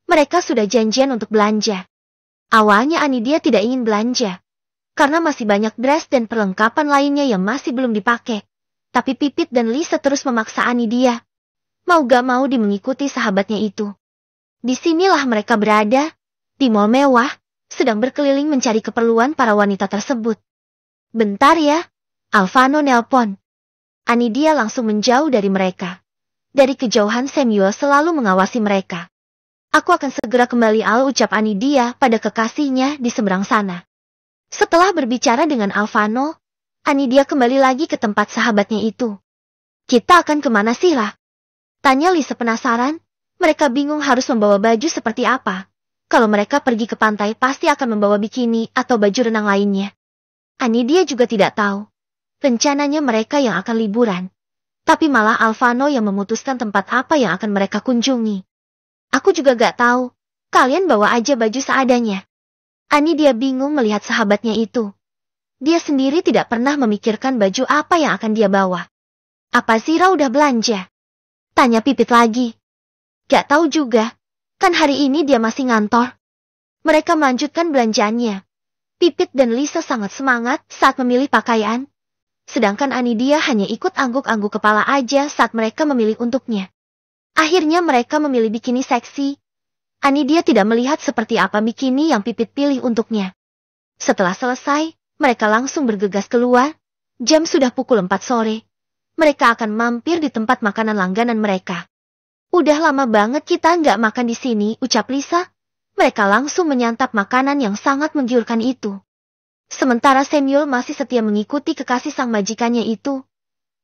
Mereka sudah janjian untuk belanja. Awalnya Anidia tidak ingin belanja, karena masih banyak dress dan perlengkapan lainnya yang masih belum dipakai. Tapi Pipit dan Lisa terus memaksa Anidia. Mau gak mau mengikuti sahabatnya itu. Disinilah mereka berada, di mall mewah, sedang berkeliling mencari keperluan para wanita tersebut. Bentar ya, Alvano nelpon. Anidia langsung menjauh dari mereka. Dari kejauhan Samuel selalu mengawasi mereka. Aku akan segera kembali, ucap Anidia pada kekasihnya di seberang sana. Setelah berbicara dengan Alvano, Anidia kembali lagi ke tempat sahabatnya itu. Kita akan kemana sih lah? Tanya Lisa penasaran. Mereka bingung harus membawa baju seperti apa. Kalau mereka pergi ke pantai pasti akan membawa bikini atau baju renang lainnya. Anidia juga tidak tahu. Rencananya mereka yang akan liburan. Tapi malah Alvano yang memutuskan tempat apa yang akan mereka kunjungi. Aku juga gak tahu. Kalian bawa aja baju seadanya. Anidia bingung melihat sahabatnya itu. Dia sendiri tidak pernah memikirkan baju apa yang akan dia bawa. Apa Zira udah belanja? Tanya Pipit lagi. Gak tahu juga. Kan hari ini dia masih ngantor. Mereka melanjutkan belanjaannya. Pipit dan Lisa sangat semangat saat memilih pakaian. Sedangkan Anidia hanya ikut angguk-angguk kepala aja saat mereka memilih untuknya. Akhirnya mereka memilih bikini seksi. Anidia tidak melihat seperti apa bikini yang Pipit pilih untuknya. Setelah selesai, mereka langsung bergegas keluar. Jam sudah pukul 4 sore. Mereka akan mampir di tempat makanan langganan mereka. Udah lama banget kita nggak makan di sini, ucap Lisa. Mereka langsung menyantap makanan yang sangat menggiurkan itu. Sementara Samuel masih setia mengikuti kekasih sang majikannya itu.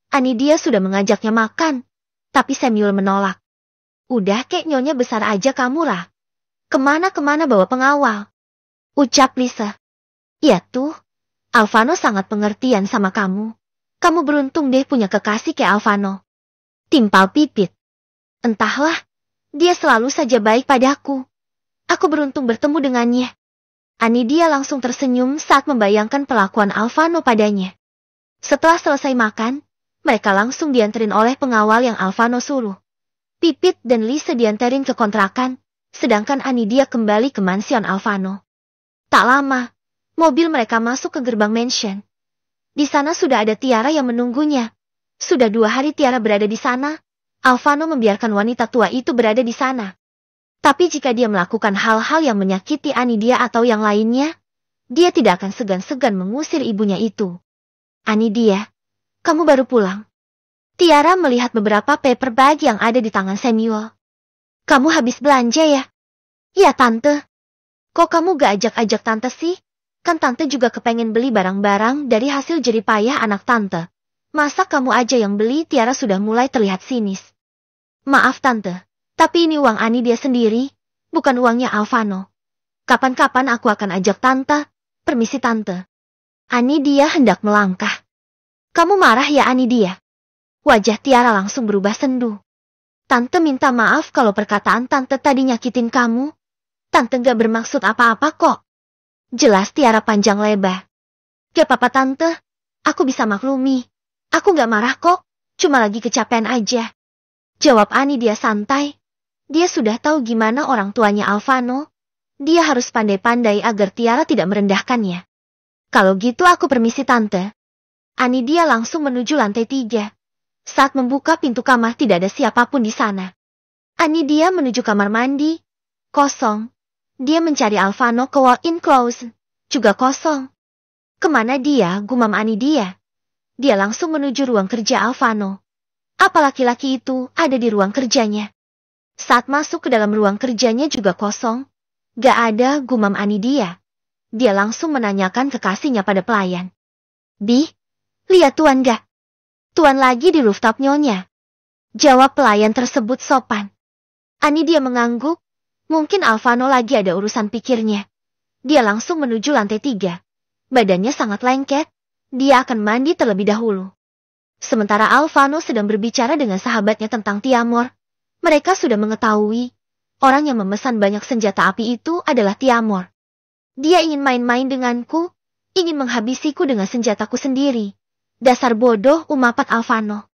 Anidia sudah mengajaknya makan, tapi Samuel menolak. Udah kek nyonya besar aja kamu lah. Kemana-kemana bawa pengawal. Ucap Lisa. Ya tuh, Alvano sangat pengertian sama kamu. Kamu beruntung deh punya kekasih kayak Alvano. Timpal Pipit. Entahlah, dia selalu saja baik padaku. Aku beruntung bertemu dengannya. Anidia langsung tersenyum saat membayangkan perlakuan Alvano padanya. Setelah selesai makan, mereka langsung dianterin oleh pengawal yang Alvano suruh. Pipit dan Lisa dianterin ke kontrakan, sedangkan Anidia kembali ke mansion Alvano. Tak lama, mobil mereka masuk ke gerbang mansion. Di sana sudah ada Tiara yang menunggunya. Sudah 2 hari Tiara berada di sana, Alvano membiarkan wanita tua itu berada di sana. Tapi jika dia melakukan hal-hal yang menyakiti Anidia atau yang lainnya, dia tidak akan segan-segan mengusir ibunya itu. Anidia, kamu baru pulang. Tiara melihat beberapa paper bag yang ada di tangan Samuel. Kamu habis belanja ya? Iya tante. Kok kamu gak ajak-ajak tante sih? Kan tante juga kepengen beli barang-barang dari hasil jeripayah anak tante. Masa kamu aja yang beli? Tiara sudah mulai terlihat sinis. Maaf tante, tapi ini uang Anidia sendiri, bukan uangnya Alvano. Kapan-kapan aku akan ajak tante. Permisi tante. Anidia hendak melangkah. Kamu marah ya Anidia? Wajah Tiara langsung berubah sendu. Tante minta maaf kalau perkataan tante tadi nyakitin kamu. Tante gak bermaksud apa-apa kok. Jelas Tiara panjang lebar. Gak apa-apa tante, aku bisa maklumi. Aku gak marah kok, cuma lagi kecapean aja. Jawab Anidia santai. Dia sudah tahu gimana orang tuanya Alvano. Dia harus pandai-pandai agar Tiara tidak merendahkannya. Kalau gitu aku permisi tante. Anidia langsung menuju lantai 3. Saat membuka pintu kamar tidak ada siapapun di sana. Anidia menuju kamar mandi. Kosong. Dia mencari Alvano ke walk-in closet. Juga kosong. Kemana dia? Gumam Anidia. Dia langsung menuju ruang kerja Alvano. Apa laki-laki itu ada di ruang kerjanya? Saat masuk ke dalam ruang kerjanya juga kosong. Gak ada, gumam Anidia. Dia langsung menanyakan kekasihnya pada pelayan. Bi, lihat tuan gak? Tuan lagi di rooftop nyonya. Jawab pelayan tersebut sopan. Anidia mengangguk. Mungkin Alvano lagi ada urusan pikirnya. Dia langsung menuju lantai 3. Badannya sangat lengket. Dia akan mandi terlebih dahulu. Sementara Alvano sedang berbicara dengan sahabatnya tentang Tiamor. Mereka sudah mengetahui. Orang yang memesan banyak senjata api itu adalah Tiamor. Dia ingin main-main denganku. Ingin menghabisiku dengan senjataku sendiri. Dasar bodoh, umapat Alvano.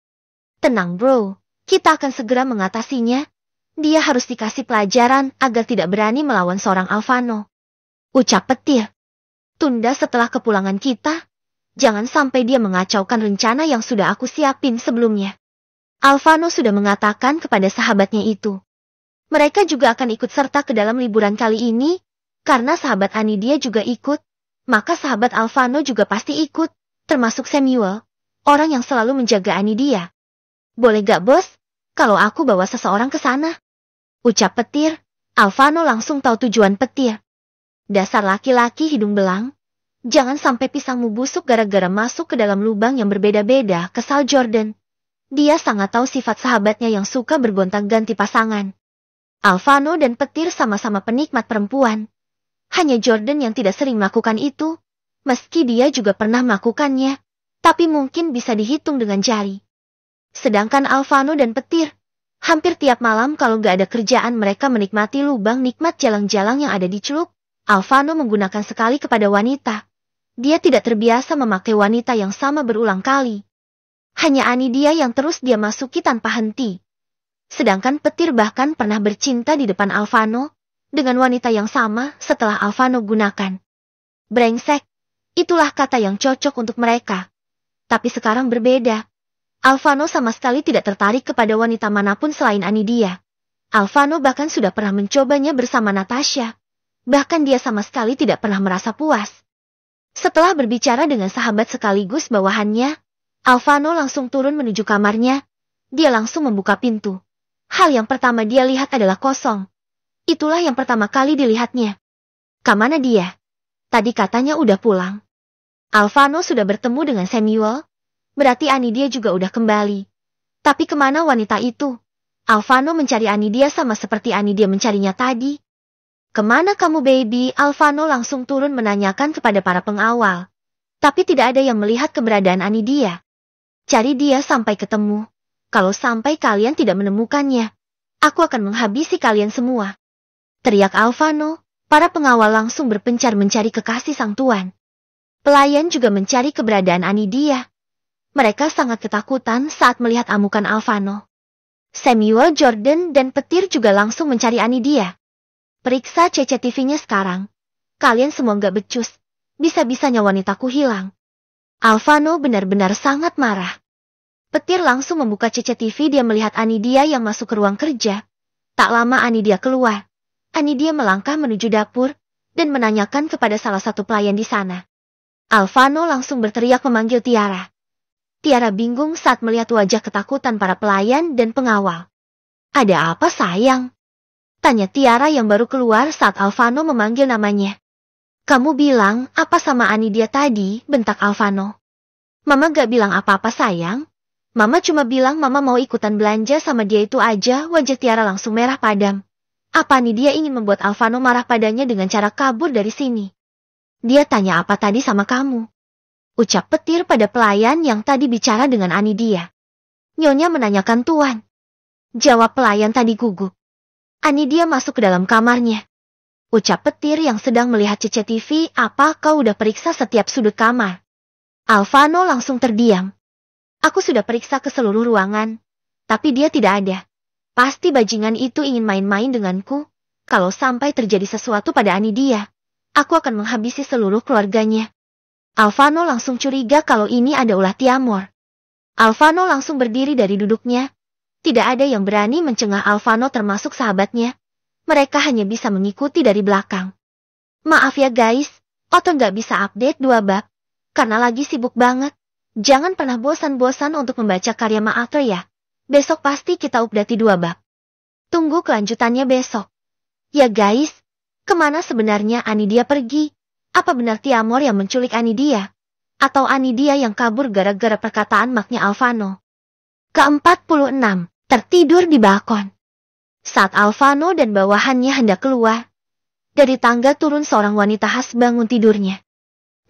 Tenang bro, kita akan segera mengatasinya. Dia harus dikasih pelajaran agar tidak berani melawan seorang Alphano. Ucap petir. Tunda setelah kepulangan kita. Jangan sampai dia mengacaukan rencana yang sudah aku siapin sebelumnya. Alphano sudah mengatakan kepada sahabatnya itu. Mereka juga akan ikut serta ke dalam liburan kali ini. Karena sahabat Anidia juga ikut. Maka sahabat Alphano juga pasti ikut. Termasuk Samuel. Orang yang selalu menjaga Anidia. Boleh gak bos? Kalau aku bawa seseorang ke sana. Ucap petir. Alphano langsung tahu tujuan petir. Dasar laki-laki hidung belang. Jangan sampai pisangmu busuk gara-gara masuk ke dalam lubang yang berbeda-beda, kesal Jordan. Dia sangat tahu sifat sahabatnya yang suka bergonta-ganti pasangan. Alphano dan petir sama-sama penikmat perempuan. Hanya Jordan yang tidak sering melakukan itu. Meski dia juga pernah melakukannya. Tapi mungkin bisa dihitung dengan jari. Sedangkan Alphano dan petir. Hampir tiap malam kalau gak ada kerjaan mereka menikmati lubang nikmat jalang-jalang yang ada di Celuk. Alphano menggunakan sekali kepada wanita. Dia tidak terbiasa memakai wanita yang sama berulang kali. Hanya Anidia yang terus dia masuki tanpa henti. Sedangkan petir bahkan pernah bercinta di depan Alphano. Dengan wanita yang sama setelah Alphano gunakan. Brengsek. Itulah kata yang cocok untuk mereka. Tapi sekarang berbeda. Alphano sama sekali tidak tertarik kepada wanita manapun selain Anidia. Alphano bahkan sudah pernah mencobanya bersama Natasha. Bahkan dia sama sekali tidak pernah merasa puas. Setelah berbicara dengan sahabat sekaligus bawahannya, Alphano langsung turun menuju kamarnya. Dia langsung membuka pintu. Hal yang pertama dia lihat adalah kosong. Itulah yang pertama kali dilihatnya. Kemana dia? Tadi katanya udah pulang. Alphano sudah bertemu dengan Samuel. Berarti Anidia juga udah kembali. Tapi kemana wanita itu? Alphano mencari Anidia sama seperti Anidia mencarinya tadi. Kemana kamu baby? Alphano langsung turun menanyakan kepada para pengawal. Tapi tidak ada yang melihat keberadaan Anidia. Cari dia sampai ketemu. Kalau sampai kalian tidak menemukannya, aku akan menghabisi kalian semua. Teriak Alphano, para pengawal langsung berpencar mencari kekasih sang tuan. Pelayan juga mencari keberadaan Anidia. Mereka sangat ketakutan saat melihat amukan Alphano. Samuel, Jordan, dan petir juga langsung mencari Anidia. Periksa CCTV-nya sekarang. Kalian semua gak becus. Bisa-bisanya wanitaku hilang. Alphano benar-benar sangat marah. Petir langsung membuka CCTV, dia melihat Anidia yang masuk ke ruang kerja. Tak lama Anidia keluar. Anidia melangkah menuju dapur dan menanyakan kepada salah satu pelayan di sana. Alphano langsung berteriak memanggil Tiara. Tiara bingung saat melihat wajah ketakutan para pelayan dan pengawal. Ada apa sayang? Tanya Tiara yang baru keluar saat Alphano memanggil namanya. Kamu bilang apa sama Anidia tadi? Bentak Alphano. Mama gak bilang apa-apa sayang. Mama cuma bilang mama mau ikutan belanja sama dia itu aja. Wajah Tiara langsung merah padam. Apa Anidia ingin membuat Alphano marah padanya dengan cara kabur dari sini? Dia tanya apa tadi sama kamu? Ucap petir pada pelayan yang tadi bicara dengan Anidia. Nyonya menanyakan tuan. Jawab pelayan tadi gugup. Anidia masuk ke dalam kamarnya. Ucap petir yang sedang melihat CCTV, apa kau udah periksa setiap sudut kamar? Alphano langsung terdiam. Aku sudah periksa ke seluruh ruangan. Tapi dia tidak ada. Pasti bajingan itu ingin main-main denganku. Kalau sampai terjadi sesuatu pada Anidia, aku akan menghabisi seluruh keluarganya. Alphano langsung curiga kalau ini ada ulah Tiamor. Alphano langsung berdiri dari duduknya. Tidak ada yang berani mencengah Alphano termasuk sahabatnya. Mereka hanya bisa mengikuti dari belakang. Maaf ya guys, Otto nggak bisa update 2 bab. Karena lagi sibuk banget. Jangan pernah bosan-bosan untuk membaca karya Maafter ya. Besok pasti kita update 2 bab. Tunggu kelanjutannya besok. Ya guys, kemana sebenarnya Anidia pergi? Apa benar Tiamor yang menculik Anidia? Atau Anidia yang kabur gara-gara perkataan maknya Alphano? Ke-46. Tertidur di balkon. Saat Alphano dan bawahannya hendak keluar, dari tangga turun seorang wanita khas bangun tidurnya.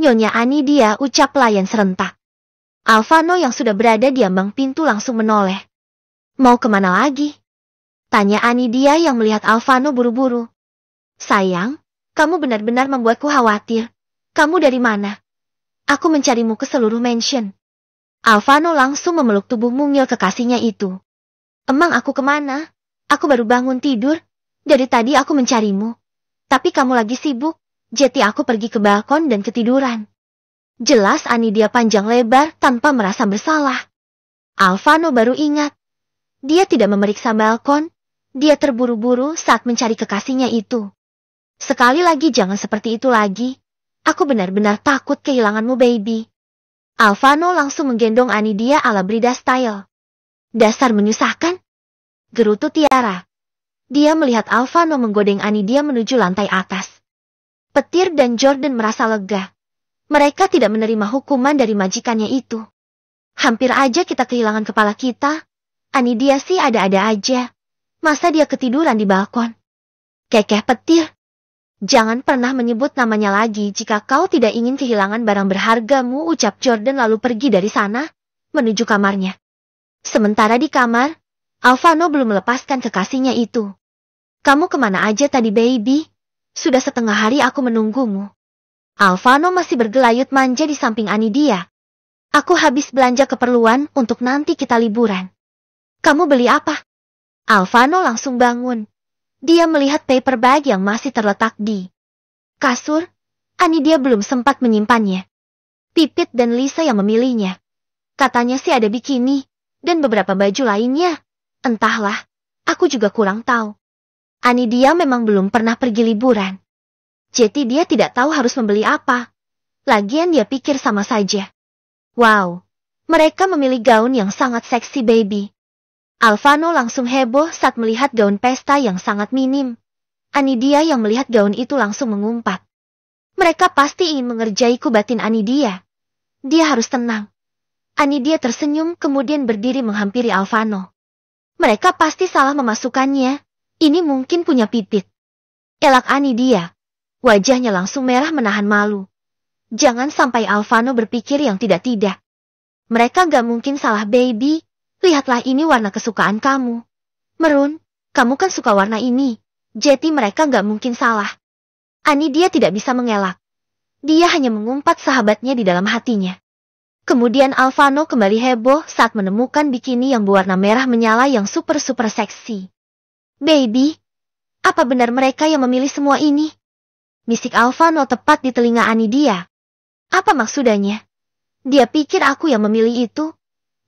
Nyonya Anidia, ucap pelayan serentak. Alphano yang sudah berada di ambang pintu langsung menoleh. Mau kemana lagi? Tanya Anidia yang melihat Alphano buru-buru. Sayang, kamu benar-benar membuatku khawatir. Kamu dari mana? Aku mencarimu ke seluruh mansion. Alphano langsung memeluk tubuh mungil kekasihnya itu. Emang aku kemana? Aku baru bangun tidur. Dari tadi aku mencarimu. Tapi kamu lagi sibuk. Jadi aku pergi ke balkon dan ketiduran. Jelas Anidia panjang lebar tanpa merasa bersalah. Alvano baru ingat. Dia tidak memeriksa balkon. Dia terburu-buru saat mencari kekasihnya itu. Sekali lagi jangan seperti itu lagi. Aku benar-benar takut kehilanganmu, baby. Alvano langsung menggendong Anidia ala Brida style. Dasar menyusahkan. Gerutu Tiara. Dia melihat Alvano menggodeng Anidia menuju lantai atas. Petir dan Jordan merasa lega. Mereka tidak menerima hukuman dari majikannya itu. Hampir aja kita kehilangan kepala kita. Anidia sih ada-ada aja. Masa dia ketiduran di balkon? Kekeh Petir. Jangan pernah menyebut namanya lagi jika kau tidak ingin kehilangan barang berhargamu, ucap Jordan lalu pergi dari sana, menuju kamarnya. Sementara di kamar, Alvano belum melepaskan kekasihnya itu. Kamu kemana aja tadi, baby? Sudah setengah hari aku menunggumu. Alvano masih bergelayut manja di samping Anidia. Aku habis belanja keperluan untuk nanti kita liburan. Kamu beli apa? Alvano langsung bangun. Dia melihat paper bag yang masih terletak di kasur. Anidia belum sempat menyimpannya. Pipit dan Lisa yang memilihnya. Katanya sih ada bikini dan beberapa baju lainnya. Entahlah, aku juga kurang tahu. Anidia memang belum pernah pergi liburan. Jadi dia tidak tahu harus membeli apa. Lagian dia pikir sama saja. Wow, mereka memilih gaun yang sangat seksi, baby. Alvano langsung heboh saat melihat gaun pesta yang sangat minim. Anidia yang melihat gaun itu langsung mengumpat. Mereka pasti ingin mengerjaiku, batin Anidia. Dia harus tenang. Anidia tersenyum kemudian berdiri menghampiri Alvano. Mereka pasti salah memasukkannya. Ini mungkin punya pipit. Elak Anidia. Wajahnya langsung merah menahan malu. Jangan sampai Alvano berpikir yang tidak-tidak. Mereka gak mungkin salah, baby. Lihatlah, ini warna kesukaan kamu. Merun, kamu kan suka warna ini. Jadi mereka gak mungkin salah. Anidia tidak bisa mengelak. Dia hanya mengumpat sahabatnya di dalam hatinya. Kemudian Alvano kembali heboh saat menemukan bikini yang berwarna merah menyala yang super-super seksi. Baby, apa benar mereka yang memilih semua ini? Bisik Alvano tepat di telinga Anidia. Apa maksudnya? Dia pikir aku yang memilih itu?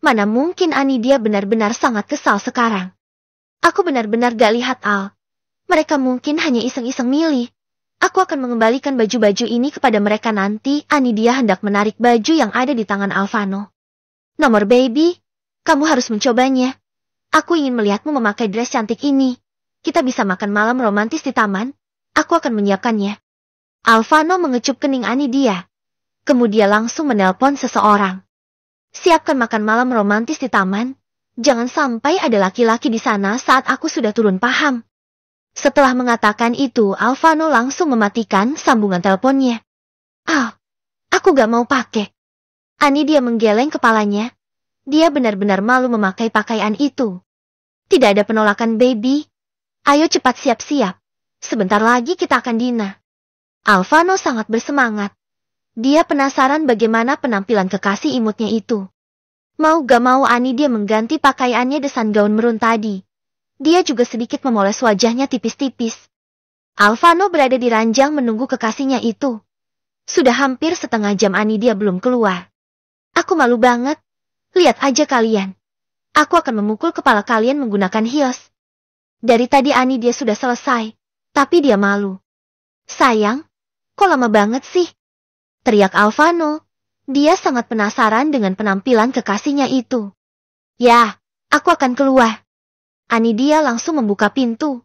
Mana mungkin, Anidia benar-benar sangat kesal sekarang. Aku benar-benar gak lihat Al. Mereka mungkin hanya iseng-iseng milih. Aku akan mengembalikan baju-baju ini kepada mereka nanti. Anidia hendak menarik baju yang ada di tangan Alvano. Nomor, baby, kamu harus mencobanya. Aku ingin melihatmu memakai dress cantik ini. Kita bisa makan malam romantis di taman. Aku akan menyiapkannya. Alvano mengecup kening Anidia. Kemudian langsung menelpon seseorang. Siapkan makan malam romantis di taman. Jangan sampai ada laki-laki di sana saat aku sudah turun, paham? Setelah mengatakan itu, Alvano langsung mematikan sambungan teleponnya. Aku gak mau pakai. Anidia menggeleng kepalanya. Dia benar-benar malu memakai pakaian itu. Tidak ada penolakan, baby. Ayo cepat siap-siap. Sebentar lagi kita akan dinner. Alvano sangat bersemangat. Dia penasaran bagaimana penampilan kekasih imutnya itu. Mau gak mau Anidia mengganti pakaiannya desain gaun merun tadi. Dia juga sedikit memoles wajahnya tipis-tipis. Alvano berada di ranjang menunggu kekasihnya itu. Sudah hampir setengah jam Anidia belum keluar. Aku malu banget. Lihat aja kalian. Aku akan memukul kepala kalian menggunakan heels. Dari tadi Anidia sudah selesai, tapi dia malu. Sayang, kok lama banget sih? Teriak Alvano. Dia sangat penasaran dengan penampilan kekasihnya itu. Ya, aku akan keluar. Anidia langsung membuka pintu.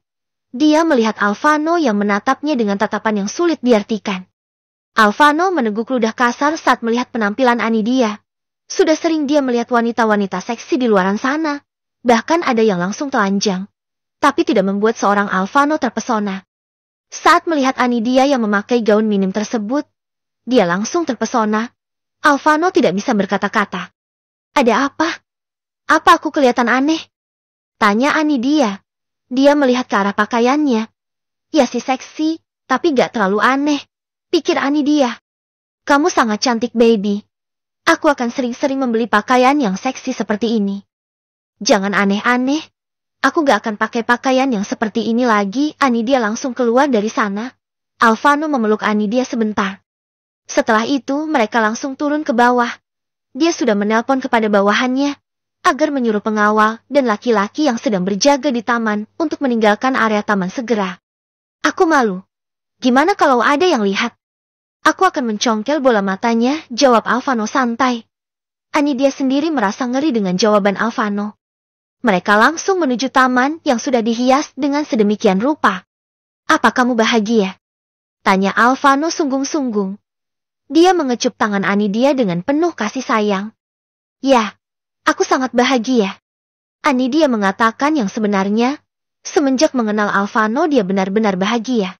Dia melihat Alvano yang menatapnya dengan tatapan yang sulit diartikan. Alvano meneguk ludah kasar saat melihat penampilan Anidia. Sudah sering dia melihat wanita-wanita seksi di luaran sana. Bahkan ada yang langsung telanjang. Tapi tidak membuat seorang Alvano terpesona. Saat melihat Anidia yang memakai gaun minim tersebut, dia langsung terpesona. Alvano tidak bisa berkata-kata. Ada apa? Apa aku kelihatan aneh? Tanya Anidia. Dia melihat ke arah pakaiannya. Ya sih seksi, tapi gak terlalu aneh. Pikir Anidia. Kamu sangat cantik, baby. Aku akan sering-sering membeli pakaian yang seksi seperti ini. Jangan aneh-aneh. Aku gak akan pakai pakaian yang seperti ini lagi. Anidia langsung keluar dari sana. Alvano memeluk Anidia sebentar. Setelah itu mereka langsung turun ke bawah. Dia sudah menelpon kepada bawahannya agar menyuruh pengawal dan laki-laki yang sedang berjaga di taman untuk meninggalkan area taman segera. Aku malu. Gimana kalau ada yang lihat? Aku akan mencongkel bola matanya, jawab Alvano santai. Anidia sendiri merasa ngeri dengan jawaban Alvano. Mereka langsung menuju taman yang sudah dihias dengan sedemikian rupa. Apa kamu bahagia? Tanya Alvano sunggung-sunggung. Dia mengecup tangan Anidia dengan penuh kasih sayang. Ya, aku sangat bahagia. Anidia mengatakan yang sebenarnya. Semenjak mengenal Alvano dia benar-benar bahagia.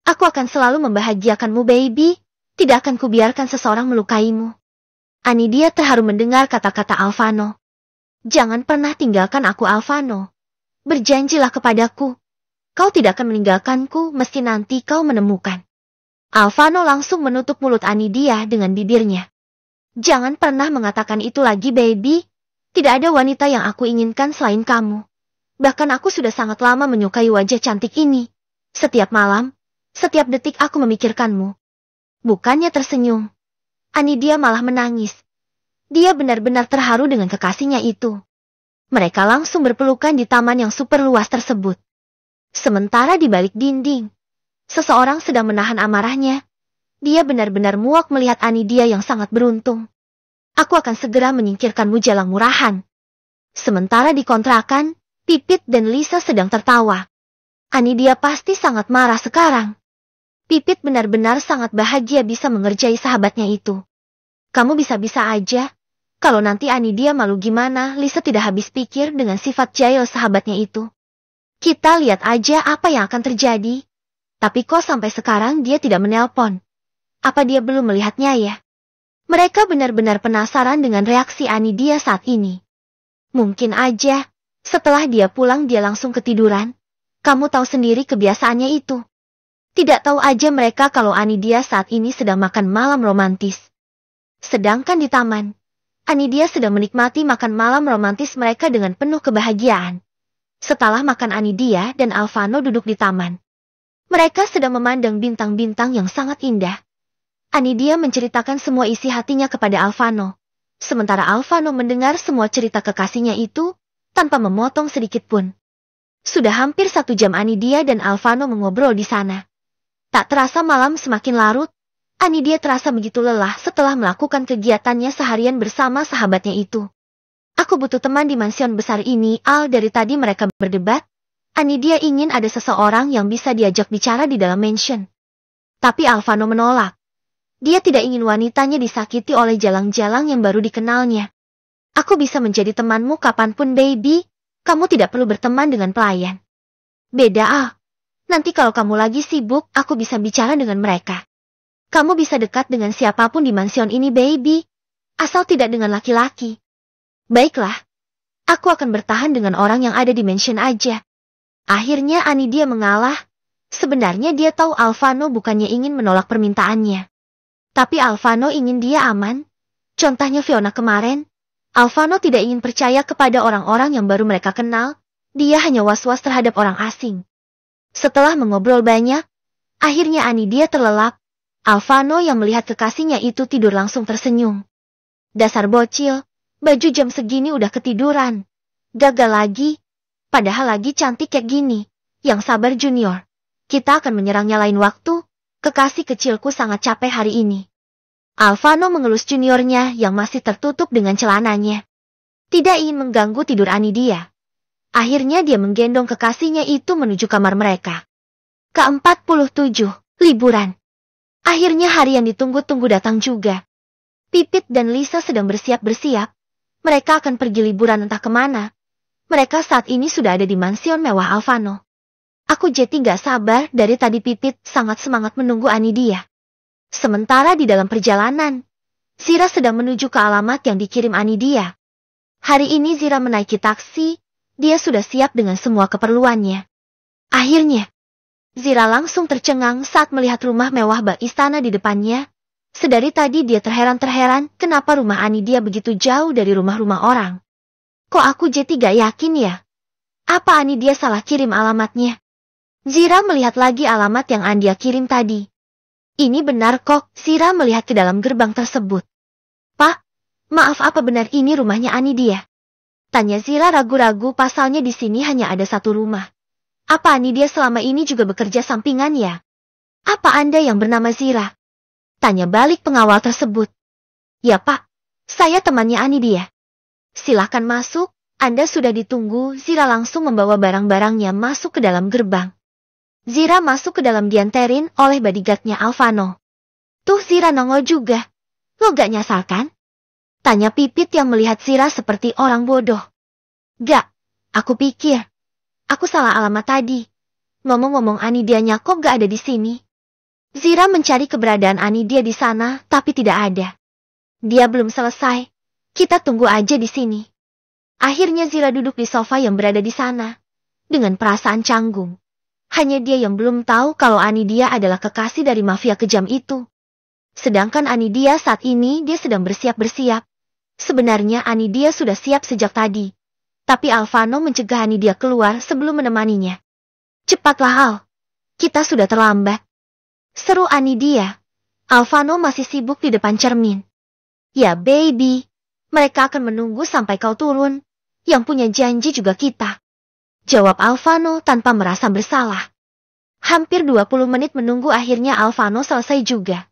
Aku akan selalu membahagiakanmu baby. Tidak akan kubiarkan seseorang melukaimu. Anidia terharu mendengar kata-kata Alvano. Jangan pernah tinggalkan aku Alvano. Berjanjilah kepadaku. Kau tidak akan meninggalkanku meski nanti kau menemukan. Alvano langsung menutup mulut Anidia dengan bibirnya. Jangan pernah mengatakan itu lagi baby. Tidak ada wanita yang aku inginkan selain kamu. Bahkan aku sudah sangat lama menyukai wajah cantik ini. Setiap malam, setiap detik aku memikirkanmu. Bukannya tersenyum. Anidia malah menangis. Dia benar-benar terharu dengan kekasihnya itu. Mereka langsung berpelukan di taman yang super luas tersebut. Sementara di balik dinding, seseorang sedang menahan amarahnya. Dia benar-benar muak melihat Anidia yang sangat beruntung. Aku akan segera menyingkirkanmu jalang murahan. Sementara di kontrakan, Pipit dan Lisa sedang tertawa. Anidia pasti sangat marah sekarang. Pipit benar-benar sangat bahagia bisa mengerjai sahabatnya itu. Kamu bisa-bisa aja. Kalau nanti Anidia malu gimana, Lisa tidak habis pikir dengan sifat jahil sahabatnya itu. Kita lihat aja apa yang akan terjadi. Tapi kok sampai sekarang dia tidak menelpon. Apa dia belum melihatnya ya? Mereka benar-benar penasaran dengan reaksi Anidia saat ini. Mungkin aja, setelah dia pulang dia langsung ketiduran. Kamu tahu sendiri kebiasaannya itu. Tidak tahu aja mereka kalau Anidia saat ini sedang makan malam romantis. Sedangkan di taman, Anidia sedang menikmati makan malam romantis mereka dengan penuh kebahagiaan. Setelah makan Anidia dan Alvano duduk di taman. Mereka sedang memandang bintang-bintang yang sangat indah. Anidia menceritakan semua isi hatinya kepada Alvano. Sementara Alvano mendengar semua cerita kekasihnya itu, tanpa memotong sedikit pun. Sudah hampir 1 jam Anidia dan Alvano mengobrol di sana. Tak terasa malam semakin larut. Anidia terasa begitu lelah setelah melakukan kegiatannya seharian bersama sahabatnya itu. Aku butuh teman di mansion besar ini, Al. Dari tadi mereka berdebat. Anidia ingin ada seseorang yang bisa diajak bicara di dalam mansion. Tapi Alvano menolak. Dia tidak ingin wanitanya disakiti oleh jalang-jalang yang baru dikenalnya. Aku bisa menjadi temanmu kapanpun baby. Kamu tidak perlu berteman dengan pelayan. Beda Al. Nanti kalau kamu lagi sibuk, aku bisa bicara dengan mereka. Kamu bisa dekat dengan siapapun di mansion ini baby. Asal tidak dengan laki-laki. Baiklah. Aku akan bertahan dengan orang yang ada di mansion aja. Akhirnya Anidia mengalah. Sebenarnya dia tahu Alvano bukannya ingin menolak permintaannya. Tapi Alvano ingin dia aman. Contohnya Fiona kemarin. Alvano tidak ingin percaya kepada orang-orang yang baru mereka kenal. Dia hanya was-was terhadap orang asing. Setelah mengobrol banyak, akhirnya Anidia terlelap. Alvano yang melihat kekasihnya itu tidur langsung tersenyum. Dasar bocil, baju jam segini udah ketiduran. Gagal lagi. Padahal lagi cantik kayak gini. Yang sabar Junior. Kita akan menyerangnya lain waktu. Kekasih kecilku sangat capek hari ini. Alvano mengelus juniornya yang masih tertutup dengan celananya. Tidak ingin mengganggu tidur Anidia. Akhirnya dia menggendong kekasihnya itu menuju kamar mereka. Ke-47, liburan. Akhirnya hari yang ditunggu-tunggu datang juga. Pipit dan Lisa sedang bersiap-bersiap. Mereka akan pergi liburan entah kemana. Mereka saat ini sudah ada di mansion mewah Alvano. Aku jadi gak sabar, dari tadi Pipit sangat semangat menunggu Anidia. Sementara di dalam perjalanan, Zira sedang menuju ke alamat yang dikirim Anidia. Hari ini Zira menaiki taksi, dia sudah siap dengan semua keperluannya. Akhirnya, Zira langsung tercengang saat melihat rumah mewah bak istana di depannya. Sedari tadi dia terheran-terheran kenapa rumah Anidia begitu jauh dari rumah-rumah orang. Kok aku jadi gak yakin ya? Apa Anidia salah kirim alamatnya? Zira melihat lagi alamat yang Andia kirim tadi. Ini benar kok, Zira melihat ke dalam gerbang tersebut. Pak, maaf apa benar ini rumahnya Anidia? Tanya Zira ragu-ragu pasalnya di sini hanya ada satu rumah. Apa Anidia selama ini juga bekerja sampingan ya? Apa Anda yang bernama Zira? Tanya balik pengawal tersebut. Ya Pak, saya temannya Anidia. Silahkan masuk, Anda sudah ditunggu. Zira langsung membawa barang-barangnya masuk ke dalam gerbang. Zira masuk ke dalam dianterin oleh bodyguardnya Alvano. Tuh Zira nongol juga. Lo gak nyasar kan? Tanya Pipit yang melihat Zira seperti orang bodoh. Gak, aku pikir. Aku salah alamat tadi. Ngomong-ngomong Anidianya kok gak ada di sini? Zira mencari keberadaan Anidia di sana tapi tidak ada. Dia belum selesai. Kita tunggu aja di sini. Akhirnya Zira duduk di sofa yang berada di sana. Dengan perasaan canggung. Hanya dia yang belum tahu kalau Anidia adalah kekasih dari mafia kejam itu. Sedangkan Anidia saat ini dia sedang bersiap-bersiap. Sebenarnya Anidia sudah siap sejak tadi. Tapi Alvano mencegah Anidia keluar sebelum menemaninya. Cepatlah Al. Kita sudah terlambat. Seru Anidia. Alvano masih sibuk di depan cermin. Ya baby. Mereka akan menunggu sampai kau turun. Yang punya janji juga kita. Jawab Alvano tanpa merasa bersalah. Hampir 20 menit menunggu akhirnya Alvano selesai juga.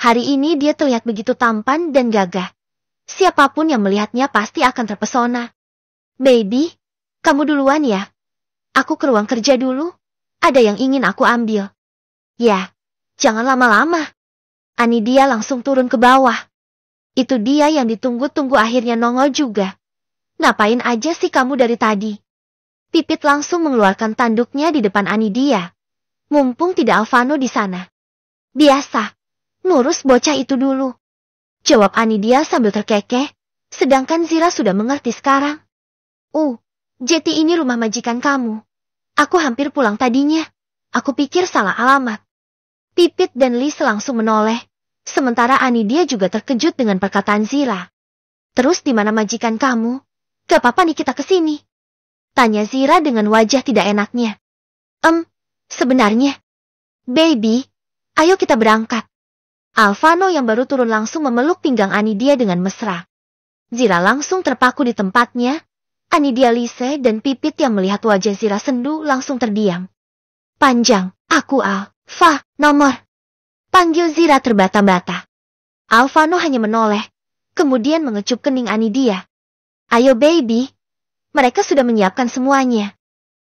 Hari ini dia terlihat begitu tampan dan gagah. Siapapun yang melihatnya pasti akan terpesona. Baby, kamu duluan ya. Aku ke ruang kerja dulu. Ada yang ingin aku ambil. Ya, jangan lama-lama. Anidia langsung turun ke bawah. Itu dia yang ditunggu-tunggu akhirnya nongol juga. Ngapain aja sih kamu dari tadi? Pipit langsung mengeluarkan tanduknya di depan Anidia. Mumpung tidak Alvano di sana. Biasa, ngurus bocah itu dulu. Jawab Anidia sambil terkekeh, sedangkan Zira sudah mengerti sekarang. Jeti ini rumah majikan kamu. Aku hampir pulang tadinya. Aku pikir salah alamat. Pipit dan Lis langsung menoleh, sementara Anidia juga terkejut dengan perkataan Zira. Terus di mana majikan kamu? Gak apa-apa nih kita kesini. Tanya Zira dengan wajah tidak enaknya. Sebenarnya. Baby, ayo kita berangkat. Alvano yang baru turun langsung memeluk pinggang Anidia dengan mesra. Zira langsung terpaku di tempatnya. Anidia, Lise, dan Pipit yang melihat wajah Zira sendu langsung terdiam. Panjang, aku Alfa, nomor. Panggil Zira terbata-bata. Alvano hanya menoleh, kemudian mengecup kening Anidia. Ayo baby. Mereka sudah menyiapkan semuanya.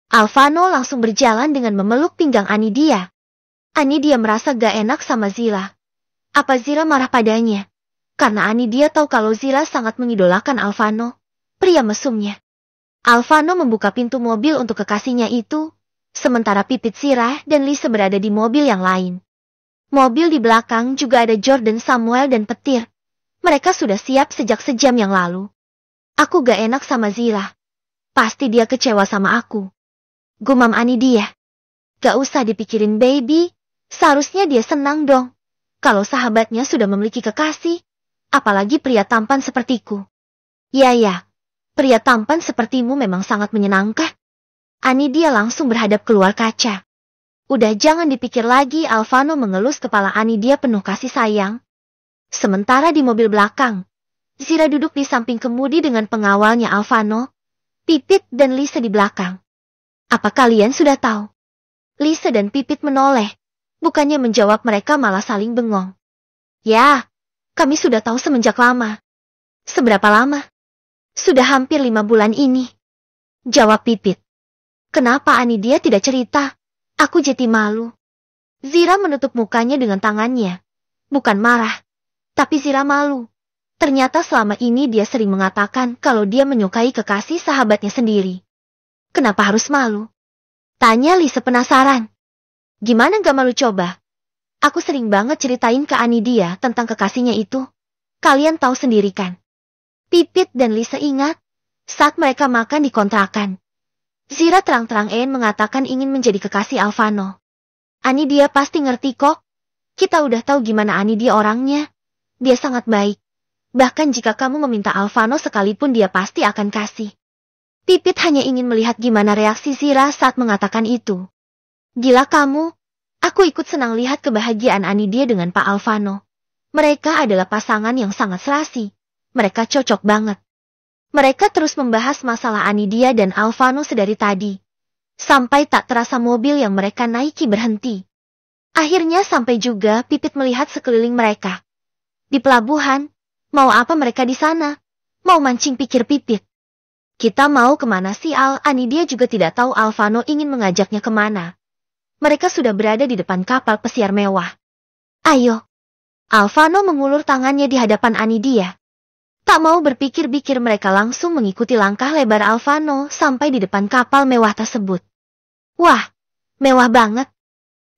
Alvano langsung berjalan dengan memeluk pinggang Anidia. Anidia merasa gak enak sama Zira. Apa Zira marah padanya? Karena Anidia tahu kalau Zira sangat mengidolakan Alvano, pria mesumnya. Alvano membuka pintu mobil untuk kekasihnya itu, sementara Pipit, Zira, dan Lisa berada di mobil yang lain. Mobil di belakang juga ada Jordan, Samuel, dan Petir. Mereka sudah siap sejak sejam yang lalu. Aku gak enak sama Zira. Pasti dia kecewa sama aku. Gumam Anidia. Gak usah dipikirin baby, seharusnya dia senang dong. Kalau sahabatnya sudah memiliki kekasih, apalagi pria tampan sepertiku. Ya, pria tampan sepertimu memang sangat menyenangkan. Anidia langsung berhadap keluar kaca. Udah jangan dipikir lagi, Alvano mengelus kepala Anidia penuh kasih sayang. Sementara di mobil belakang, Zira duduk di samping kemudi dengan pengawalnya Alvano, Pipit dan Lisa di belakang. Apa kalian sudah tahu? Lisa dan Pipit menoleh, bukannya menjawab mereka malah saling bengong. Ya, kami sudah tahu semenjak lama. Seberapa lama? Sudah hampir 5 bulan ini. Jawab Pipit. Kenapa Anidia tidak cerita? Aku jadi malu. Zira menutup mukanya dengan tangannya. Bukan marah, tapi Zira malu. Ternyata selama ini dia sering mengatakan kalau dia menyukai kekasih sahabatnya sendiri. Kenapa harus malu? Tanya Lisa penasaran. Gimana gak malu coba? Aku sering banget ceritain ke Anidia tentang kekasihnya itu. Kalian tahu sendiri kan? Pipit dan Lisa ingat saat mereka makan di kontrakan. Zira terang-terang mengatakan ingin menjadi kekasih Alvano. Anidia pasti ngerti kok. Kita udah tahu gimana Anidia orangnya. Dia sangat baik. Bahkan jika kamu meminta Alvano sekalipun dia pasti akan kasih. Pipit hanya ingin melihat gimana reaksi Zira saat mengatakan itu. Gila kamu, aku ikut senang lihat kebahagiaan Anidia dengan Pak Alvano. Mereka adalah pasangan yang sangat serasi. Mereka cocok banget. Mereka terus membahas masalah Anidia dan Alvano sedari tadi. Sampai tak terasa mobil yang mereka naiki berhenti. Akhirnya sampai juga Pipit melihat sekeliling mereka. Di pelabuhan, mau apa mereka di sana? Mau mancing, pikir Pipit. Kita mau kemana sih Al? Anidia juga tidak tahu Alvano ingin mengajaknya kemana. Mereka sudah berada di depan kapal pesiar mewah. Ayo. Alvano mengulur tangannya di hadapan Anidia. Tak mau berpikir-pikir mereka langsung mengikuti langkah lebar Alvano sampai di depan kapal mewah tersebut. Wah, mewah banget.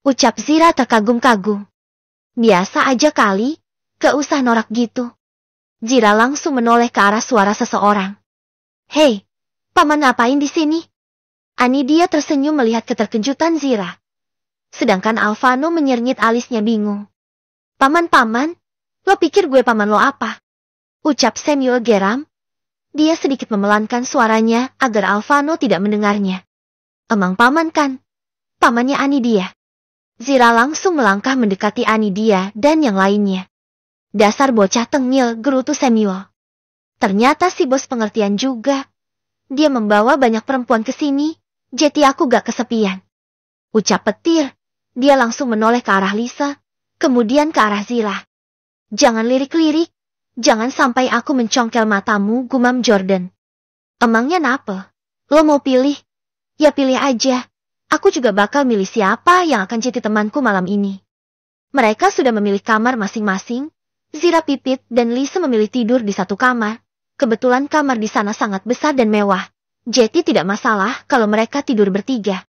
Ucap Zira terkagum-kagum. Biasa aja kali, gak usah norak gitu. Zira langsung menoleh ke arah suara seseorang. Hei, paman ngapain di sini? Anidia tersenyum melihat keterkejutan Zira. Sedangkan Alvano menyernyit alisnya bingung. Paman, lo pikir gue paman lo apa? Ucap Samuel geram. Dia sedikit memelankan suaranya agar Alvano tidak mendengarnya. Emang paman kan? Pamannya Anidia. Zira langsung melangkah mendekati Anidia dan yang lainnya. Dasar bocah tengil, gerutu Samuel. Ternyata si bos pengertian juga. Dia membawa banyak perempuan ke sini, jadi aku gak kesepian. Ucap petir. Dia langsung menoleh ke arah Lisa, kemudian ke arah Zira. Jangan lirik-lirik, jangan sampai aku mencongkel matamu, gumam Jordan. Emangnya napa? Lo mau pilih? Ya pilih aja. Aku juga bakal milih siapa yang akan jadi temanku malam ini. Mereka sudah memilih kamar masing-masing. Zira, Pipit, dan Lisa memilih tidur di satu kamar. Kebetulan kamar di sana sangat besar dan mewah. Jadi tidak masalah kalau mereka tidur bertiga.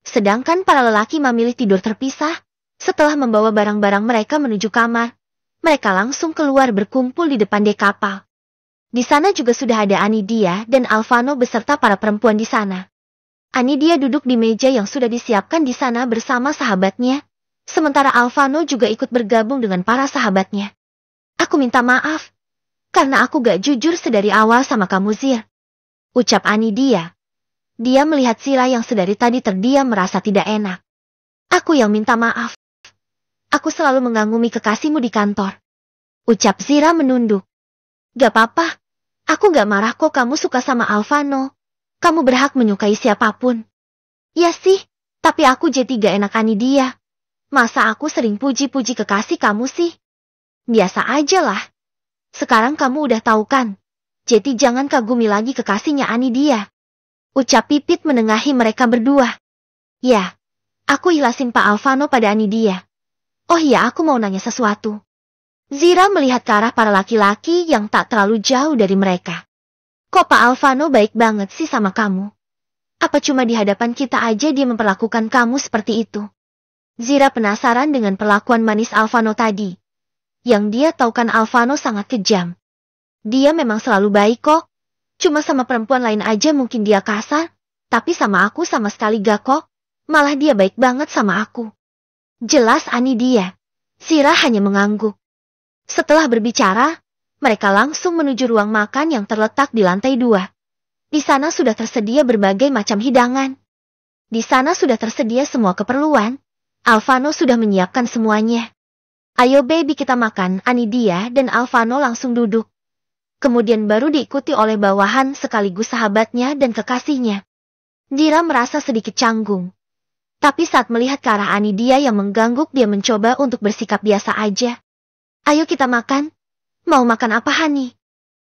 Sedangkan para lelaki memilih tidur terpisah. Setelah membawa barang-barang mereka menuju kamar, mereka langsung keluar berkumpul di depan dek kapal. Di sana juga sudah ada Anidia dan Alvano beserta para perempuan di sana. Anidia duduk di meja yang sudah disiapkan di sana bersama sahabatnya, sementara Alvano juga ikut bergabung dengan para sahabatnya. Aku minta maaf, karena aku gak jujur sedari awal sama kamu Zir. Ucap Anidia. Dia melihat Zira yang sedari tadi terdiam merasa tidak enak. Aku yang minta maaf. Aku selalu mengagumi kekasihmu di kantor. Ucap Zira menunduk. Gak apa-apa, aku gak marah kok kamu suka sama Alvano. Kamu berhak menyukai siapapun. Ya sih, tapi aku jadi gak enak Anidia. Masa aku sering puji-puji kekasih kamu sih? Biasa aja lah. Sekarang kamu udah tahu kan? Jadi jangan kagumi lagi kekasihnya Anidia. Ucap Pipit menengahi mereka berdua. Ya, aku ikhlasin Pak Alvano pada Anidia. Oh iya, aku mau nanya sesuatu. Zira melihat ke arah para laki-laki yang tak terlalu jauh dari mereka. Kok Pak Alvano baik banget sih sama kamu? Apa cuma di hadapan kita aja dia memperlakukan kamu seperti itu? Zira penasaran dengan perlakuan manis Alvano tadi. Yang dia tahu kan Alvano sangat kejam. Dia memang selalu baik kok. Cuma sama perempuan lain aja mungkin dia kasar. Tapi sama aku sama sekali gak kok. Malah dia baik banget sama aku. Jelas Anidia. Zira hanya mengangguk. Setelah berbicara, mereka langsung menuju ruang makan yang terletak di lantai 2. Di sana sudah tersedia berbagai macam hidangan. Di sana sudah tersedia semua keperluan. Alvano sudah menyiapkan semuanya. Ayo baby kita makan, Anidia dan Alvano langsung duduk. Kemudian baru diikuti oleh bawahan sekaligus sahabatnya dan kekasihnya. Zira merasa sedikit canggung. Tapi saat melihat ke arah Anidia yang mengganggu, dia mencoba untuk bersikap biasa aja. Ayo kita makan. Mau makan apa Hani?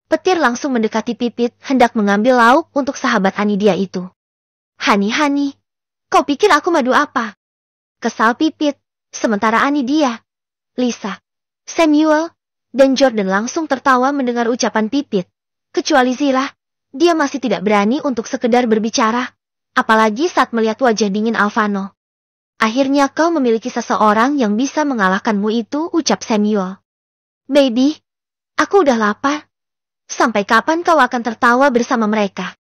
Petir langsung mendekati Pipit hendak mengambil lauk untuk sahabat Anidia itu. Hani, kau pikir aku madu apa? Kesal Pipit, sementara Anidia, Lisa, Samuel, dan Jordan langsung tertawa mendengar ucapan Pipit. Kecuali Zira, dia masih tidak berani untuk sekedar berbicara, apalagi saat melihat wajah dingin Alvano. Akhirnya kau memiliki seseorang yang bisa mengalahkanmu itu, ucap Samuel. Baby, aku udah lapar. Sampai kapan kau akan tertawa bersama mereka?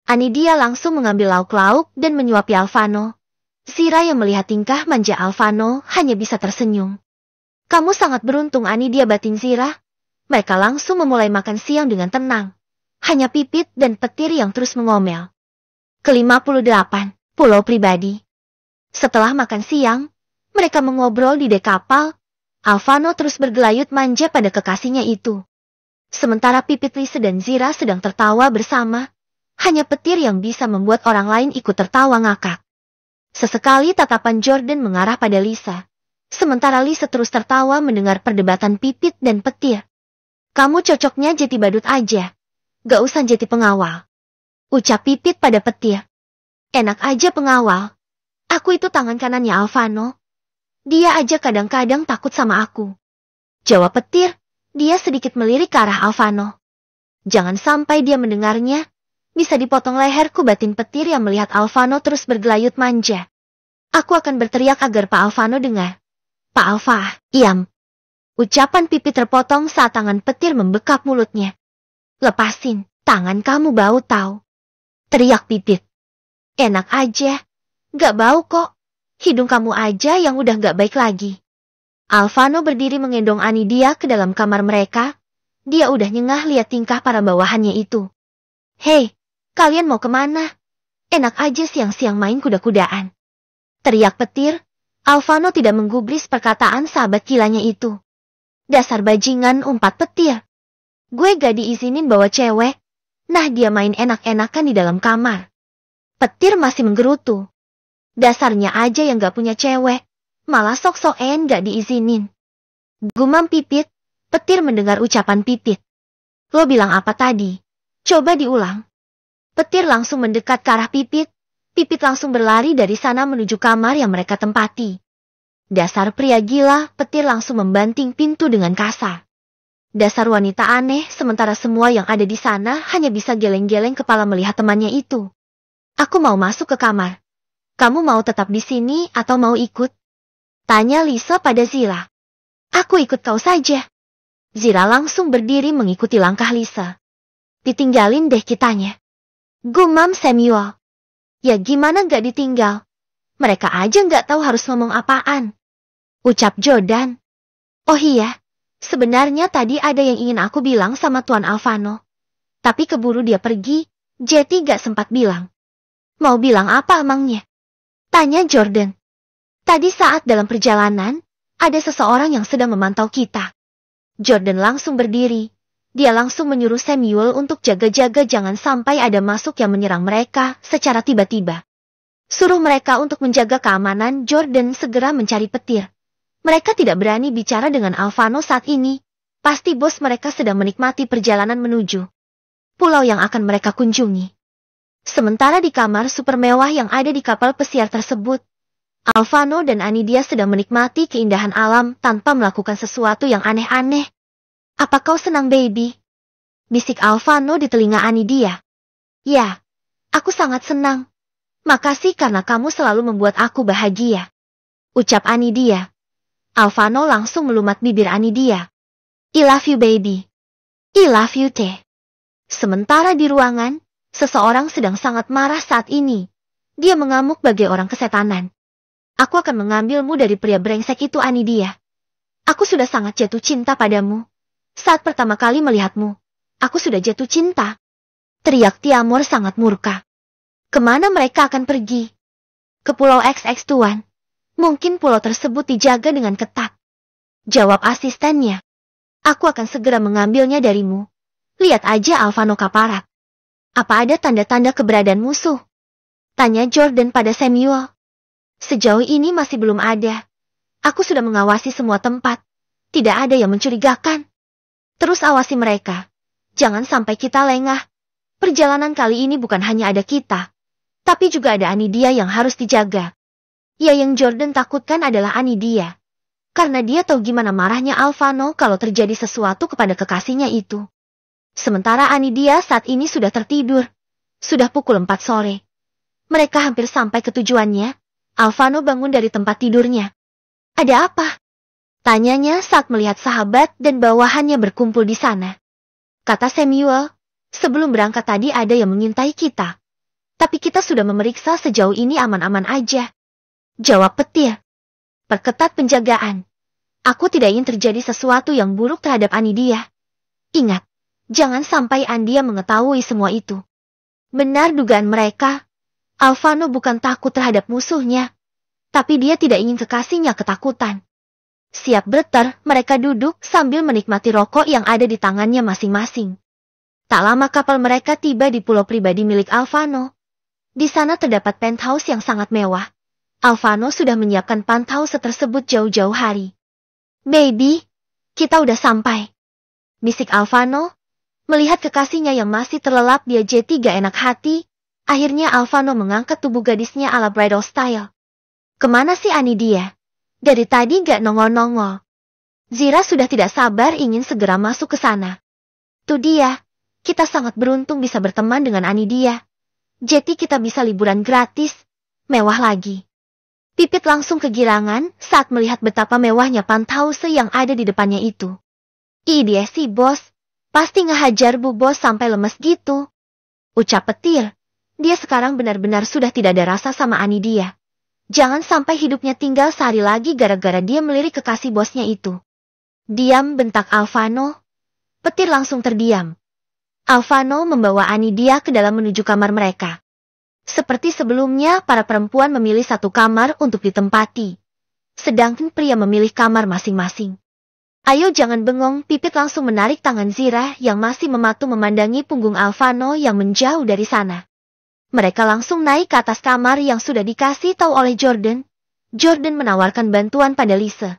Anidia langsung mengambil lauk-lauk dan menyuapi Alvano. Zira yang melihat tingkah manja Alvano hanya bisa tersenyum. Kamu sangat beruntung Anidia, batin Zira. Mereka langsung memulai makan siang dengan tenang. Hanya Pipit dan Petir yang terus mengomel. Ke-58, Pulau Pribadi. Setelah makan siang, mereka mengobrol di dek kapal. Alvano terus bergelayut manja pada kekasihnya itu. Sementara Pipit, Lisa dan Zira sedang tertawa bersama, hanya Petir yang bisa membuat orang lain ikut tertawa ngakak. Sesekali tatapan Jordan mengarah pada Lisa. Sementara Lisa terus tertawa mendengar perdebatan Pipit dan Petir. Kamu cocoknya jadi badut aja. Gak usah jadi pengawal. Ucap Pipit pada Petir. Enak aja pengawal. Aku itu tangan kanannya Alvano. Dia aja kadang-kadang takut sama aku. Jawab Petir. Dia sedikit melirik ke arah Alvano. Jangan sampai dia mendengarnya. Bisa dipotong leherku, batin Petir yang melihat Alvano terus bergelayut manja. Aku akan berteriak agar Pak Alvano dengar. Pak Alva, diam. Ucapan Pipit terpotong saat tangan Petir membekap mulutnya. Lepasin, tangan kamu bau tahu. Teriak Pipit. Enak aja. Gak bau kok. Hidung kamu aja yang udah gak baik lagi. Alvano berdiri mengendong Anidia ke dalam kamar mereka. Dia udah nyengah lihat tingkah para bawahannya itu. Hei, kalian mau kemana? Enak aja siang-siang main kuda-kudaan. Teriak Petir. Alvano tidak menggubris perkataan sahabat gilanya itu. Dasar bajingan, umpat Petir. Gue gak diizinin bawa cewek. Nah dia main enak-enakan di dalam kamar. Petir masih menggerutu. Dasarnya aja yang gak punya cewek. Malah sok-sokan gak diizinin. Gumam Pipit. Petir mendengar ucapan Pipit. Lo bilang apa tadi? Coba diulang. Petir langsung mendekat ke arah Pipit. Pipit langsung berlari dari sana menuju kamar yang mereka tempati. Dasar pria gila, Petir langsung membanting pintu dengan kasar. Dasar wanita aneh, sementara semua yang ada di sana hanya bisa geleng-geleng kepala melihat temannya itu. Aku mau masuk ke kamar. Kamu mau tetap di sini atau mau ikut? Tanya Lisa pada Zira. Aku ikut kau saja. Zira langsung berdiri mengikuti langkah Lisa. Ditinggalin deh kitanya. Gumam Samuel. Ya gimana gak ditinggal? Mereka aja gak tahu harus ngomong apaan. Ucap Jordan. Oh iya, sebenarnya tadi ada yang ingin aku bilang sama Tuan Alvano. Tapi keburu dia pergi, Jetty gak sempat bilang. Mau bilang apa emangnya? Tanya Jordan. Tadi saat dalam perjalanan, ada seseorang yang sedang memantau kita. Jordan langsung berdiri. Dia langsung menyuruh Samuel untuk jaga-jaga jangan sampai ada masuk yang menyerang mereka secara tiba-tiba. Suruh mereka untuk menjaga keamanan. Jordan segera mencari Petir. Mereka tidak berani bicara dengan Alvano saat ini. Pasti bos mereka sedang menikmati perjalanan menuju pulau yang akan mereka kunjungi. Sementara di kamar super mewah yang ada di kapal pesiar tersebut, Alvano dan Anidia sedang menikmati keindahan alam tanpa melakukan sesuatu yang aneh-aneh. Apa kau senang, baby? Bisik Alvano di telinga Anidia. Ya, aku sangat senang. Makasih karena kamu selalu membuat aku bahagia. Ucap Anidia. Alvano langsung melumat bibir Anidia. I love you, baby. I love you, teh. Sementara di ruangan, seseorang sedang sangat marah saat ini. Dia mengamuk bagai orang kesetanan. Aku akan mengambilmu dari pria brengsek itu, Anidia. Aku sudah sangat jatuh cinta padamu. Saat pertama kali melihatmu, aku sudah jatuh cinta. Teriak Tiamor sangat murka. Kemana mereka akan pergi? Ke Pulau XX, Tuan. Mungkin pulau tersebut dijaga dengan ketat. Jawab asistennya. Aku akan segera mengambilnya darimu. Lihat aja Alvano Kaparak. Apa ada tanda-tanda keberadaan musuh? Tanya Jordan pada Samuel. Sejauh ini masih belum ada. Aku sudah mengawasi semua tempat. Tidak ada yang mencurigakan. Terus awasi mereka. Jangan sampai kita lengah. Perjalanan kali ini bukan hanya ada kita, tapi juga ada Anidia yang harus dijaga. Ya, yang Jordan takutkan adalah Anidia. Karena dia tahu gimana marahnya Alvano kalau terjadi sesuatu kepada kekasihnya itu. Sementara Anidia saat ini sudah tertidur. Sudah pukul 4 sore. Mereka hampir sampai ke tujuannya. Alvano bangun dari tempat tidurnya. Ada apa? Tanyanya saat melihat sahabat dan bawahannya berkumpul di sana. Kata Samuel, sebelum berangkat tadi ada yang mengintai kita. Tapi kita sudah memeriksa sejauh ini aman-aman aja. Jawab Petir. Perketat penjagaan. Aku tidak ingin terjadi sesuatu yang buruk terhadap Anidia. Ingat, Jangan sampai Andia mengetahui semua itu. Benar dugaan mereka. Alvano bukan takut terhadap musuhnya, tapi dia tidak ingin kekasihnya ketakutan. Siap berter, mereka duduk sambil menikmati rokok yang ada di tangannya masing-masing. Tak lama kapal mereka tiba di pulau pribadi milik Alvano. Di sana terdapat penthouse yang sangat mewah. Alvano sudah menyiapkan penthouse tersebut jauh-jauh hari. Baby, kita udah sampai. Bisik Alvano. Melihat kekasihnya yang masih terlelap di J3 enak hati, akhirnya Alvano mengangkat tubuh gadisnya ala bridal style. Kemana sih Anidia? Dari tadi gak nongol-nongol. Zira sudah tidak sabar ingin segera masuk ke sana. Tuh dia, kita sangat beruntung bisa berteman dengan Anidia. Jadi kita bisa liburan gratis, mewah lagi. Pipit langsung kegirangan saat melihat betapa mewahnya penthouse yang ada di depannya itu. Ih dia sih bos, pasti ngehajar bu bos sampai lemes gitu. Ucap petir, dia sekarang benar-benar sudah tidak ada rasa sama Anidia. Jangan sampai hidupnya tinggal sehari lagi gara-gara dia melirik kekasih bosnya itu. Diam, bentak Alvano. Petir langsung terdiam. Alvano membawa Anidia ke dalam menuju kamar mereka. Seperti sebelumnya, para perempuan memilih satu kamar untuk ditempati. Sedangkan pria memilih kamar masing-masing. Ayo jangan bengong, Pipit langsung menarik tangan Zira yang masih mematu memandangi punggung Alvano yang menjauh dari sana. Mereka langsung naik ke atas kamar yang sudah dikasih tahu oleh Jordan. Jordan menawarkan bantuan pada Lisa.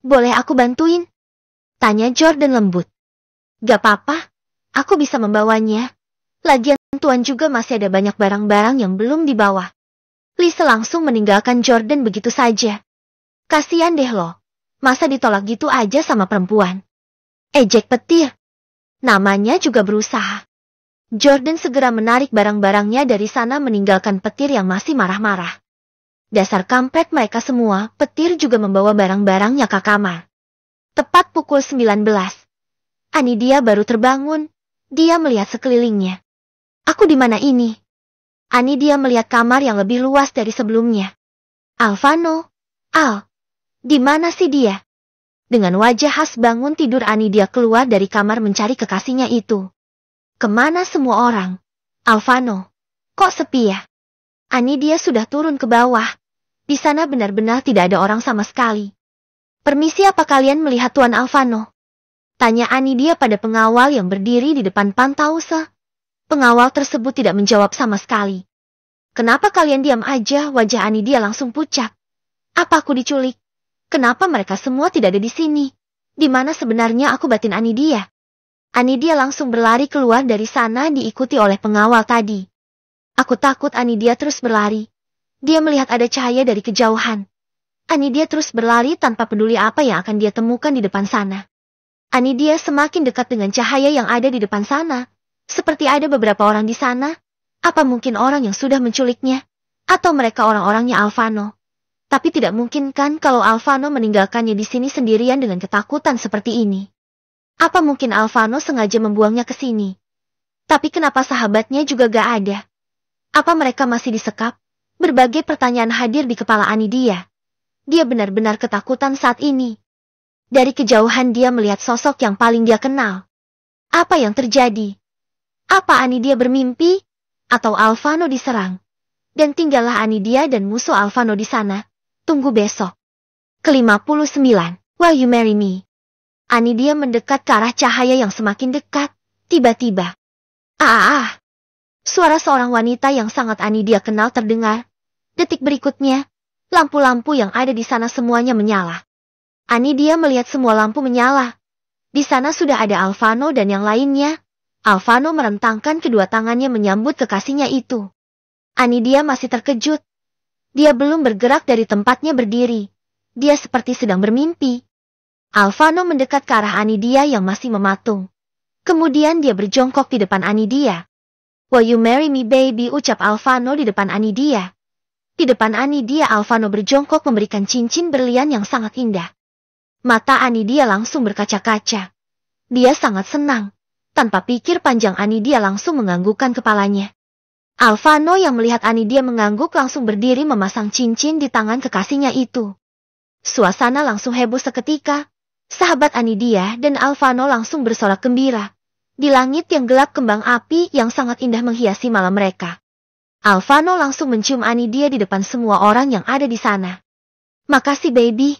Boleh aku bantuin? Tanya Jordan lembut. Gak apa-apa, aku bisa membawanya. Lagian Tuan juga masih ada banyak barang-barang yang belum dibawa. Lisa langsung meninggalkan Jordan begitu saja. Kasian deh lo. Masa ditolak gitu aja sama perempuan? Ejek petir. Namanya juga berusaha. Jordan segera menarik barang-barangnya dari sana meninggalkan petir yang masih marah-marah. Dasar kampret mereka semua, petir juga membawa barang-barangnya ke kamar. Tepat pukul 19. Anidia baru terbangun. Dia melihat sekelilingnya. Aku di mana ini? Anidia melihat kamar yang lebih luas dari sebelumnya. Alvano, di mana sih dia? Dengan wajah khas bangun tidur Anidia keluar dari kamar mencari kekasihnya itu. Kemana semua orang? Alvano, kok sepi ya? Anidia sudah turun ke bawah. Di sana benar-benar tidak ada orang sama sekali. Permisi, apa kalian melihat Tuan Alvano? Tanya Anidia pada pengawal yang berdiri di depan penthouse. Pengawal tersebut tidak menjawab sama sekali. Kenapa kalian diam aja? Wajah Anidia langsung pucat. Apa aku diculik? Kenapa mereka semua tidak ada di sini? Di mana sebenarnya aku batin Anidia? Anidia langsung berlari keluar dari sana diikuti oleh pengawal tadi. Aku takut. Anidia terus berlari. Dia melihat ada cahaya dari kejauhan. Anidia terus berlari tanpa peduli apa yang akan dia temukan di depan sana. Anidia semakin dekat dengan cahaya yang ada di depan sana. Seperti ada beberapa orang di sana. Apa mungkin orang yang sudah menculiknya? Atau mereka orang-orangnya Alvano? Tapi tidak mungkin kan kalau Alvano meninggalkannya di sini sendirian dengan ketakutan seperti ini. Apa mungkin Alvano sengaja membuangnya ke sini? Tapi kenapa sahabatnya juga gak ada? Apa mereka masih disekap? Berbagai pertanyaan hadir di kepala Anidia. Dia benar-benar ketakutan saat ini. Dari kejauhan dia melihat sosok yang paling dia kenal. Apa yang terjadi? Apa Anidia bermimpi? Atau Alvano diserang? Dan tinggallah Anidia dan musuh Alvano di sana. Tunggu besok. Ke-59. Will you marry me? Anidia mendekat ke arah cahaya yang semakin dekat. Tiba-tiba. Suara seorang wanita yang sangat Anidia kenal terdengar. Detik berikutnya, lampu-lampu yang ada di sana semuanya menyala. Anidia melihat semua lampu menyala. Di sana sudah ada Alvano dan yang lainnya. Alvano merentangkan kedua tangannya menyambut kekasihnya itu. Anidia masih terkejut. Dia belum bergerak dari tempatnya berdiri. Dia seperti sedang bermimpi. Alvano mendekat ke arah Anidia yang masih mematung. Kemudian dia berjongkok di depan Anidia. Will you marry me baby? Ucap Alvano di depan Anidia. Di depan Anidia Alvano berjongkok memberikan cincin berlian yang sangat indah. Mata Anidia langsung berkaca-kaca. Dia sangat senang. Tanpa pikir panjang Anidia langsung menganggukkan kepalanya. Alvano yang melihat Anidia mengangguk langsung berdiri memasang cincin di tangan kekasihnya itu. Suasana langsung heboh seketika. Sahabat Anidia dan Alvano langsung bersorak gembira. Di langit yang gelap kembang api yang sangat indah menghiasi malam mereka. Alvano langsung mencium Anidia di depan semua orang yang ada di sana. "Makasih baby,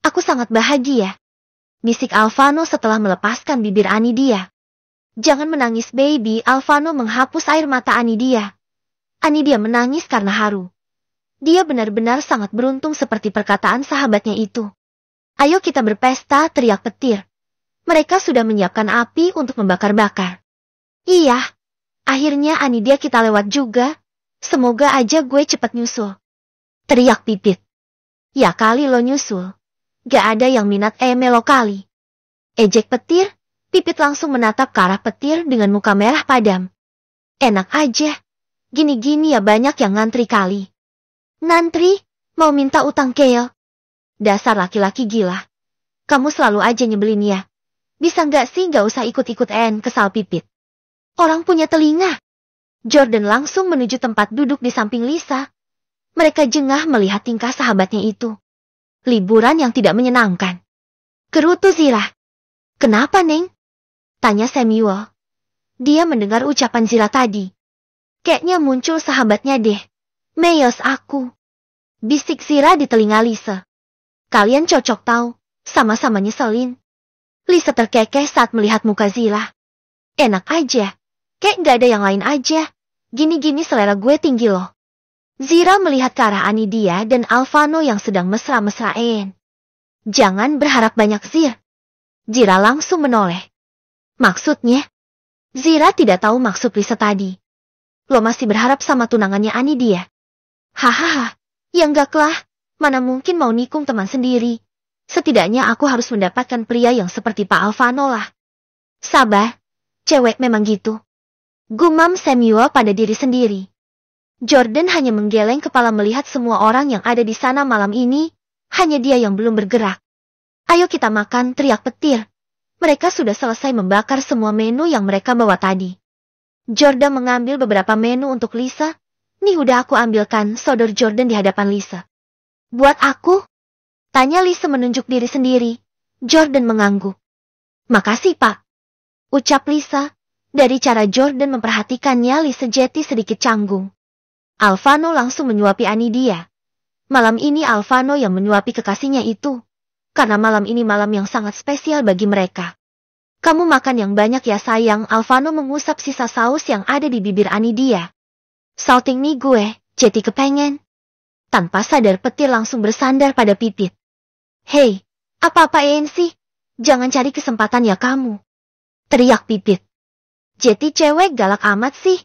aku sangat bahagia," bisik Alvano setelah melepaskan bibir Anidia. "Jangan menangis baby." Alvano menghapus air mata Anidia. Anidia menangis karena haru. Dia benar-benar sangat beruntung seperti perkataan sahabatnya itu. "Ayo kita berpesta," teriak petir. Mereka sudah menyiapkan api untuk membakar-bakar. "Iya, akhirnya Anidia kita lewat juga. Semoga aja gue cepet nyusul," teriak Pipit. "Ya kali lo nyusul. Gak ada yang minat melo kali," ejek petir. Pipit langsung menatap ke arah petir dengan muka merah padam. "Enak aja. Gini-gini ya banyak yang ngantri kali." "Ngantri? Mau minta utang keo? Dasar laki-laki gila. Kamu selalu aja nyebelin ya. Bisa nggak sih nggak usah ikut-ikut kesal Pipit. Orang punya telinga." Jordan langsung menuju tempat duduk di samping Lisa. Mereka jengah melihat tingkah sahabatnya itu. Liburan yang tidak menyenangkan. "Gerutu Zira." "Kenapa, Neng?" tanya Samuel. Dia mendengar ucapan Zira tadi. "Kayaknya muncul sahabatnya deh. Meyos aku," bisik Zira di telinga Lisa. "Kalian cocok tahu, sama-sama nyeselin." Lisa terkekeh saat melihat muka Zira. "Enak aja. Kayak nggak ada yang lain aja. Gini-gini selera gue tinggi loh." Zira melihat ke arah Anidia dan Alvano yang sedang mesra-mesraen. "Jangan berharap banyak Zir." Zira langsung menoleh. "Maksudnya?" Zira tidak tahu maksud Lisa tadi. "Lo masih berharap sama tunangannya Anidia?" "Hahaha, ya enggak lah. Mana mungkin mau nikung teman sendiri. Setidaknya aku harus mendapatkan pria yang seperti Pak Alvano lah." "Sabar, cewek memang gitu," gumam Samuel pada diri sendiri. Jordan hanya menggeleng kepala melihat semua orang yang ada di sana malam ini, hanya dia yang belum bergerak. "Ayo kita makan," teriak petir. Mereka sudah selesai membakar semua menu yang mereka bawa tadi. Jordan mengambil beberapa menu untuk Lisa. "Nih udah aku ambilkan," sodor Jordan di hadapan Lisa. "Buat aku?" tanya Lisa menunjuk diri sendiri. Jordan mengangguk. "Makasih Pak," ucap Lisa. Dari cara Jordan memperhatikannya, Lisa jadi sedikit canggung. Alvano langsung menyuapi Anidia. Malam ini Alvano yang menyuapi kekasihnya itu. Karena malam ini malam yang sangat spesial bagi mereka. "Kamu makan yang banyak ya sayang." Alvano mengusap sisa saus yang ada di bibir Anidia. "Salting nih gue, jadi kepengen." Tanpa sadar petir langsung bersandar pada Pipit. "Hei, apa-apaan sih? Jangan cari kesempatan ya kamu," teriak Pipit. "Jadi cewek galak amat sih.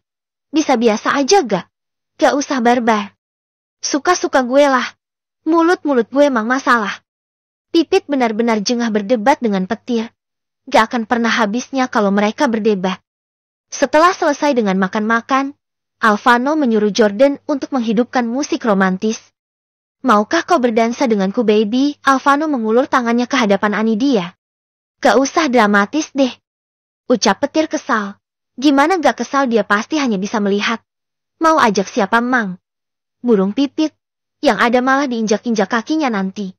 Bisa biasa aja gak? Gak usah barbar. Suka-suka gue lah. Mulut-mulut gue emang masalah." Pipit benar-benar jengah berdebat dengan petir. Gak akan pernah habisnya kalau mereka berdebat. Setelah selesai dengan makan-makan, Alvano menyuruh Jordan untuk menghidupkan musik romantis. "Maukah kau berdansa denganku baby?" Alvano mengulur tangannya ke hadapan Anidia. "Gak usah dramatis deh," ucap petir kesal. Gimana gak kesal, dia pasti hanya bisa melihat. Mau ajak siapa mang? Burung Pipit, yang ada malah diinjak-injak kakinya nanti.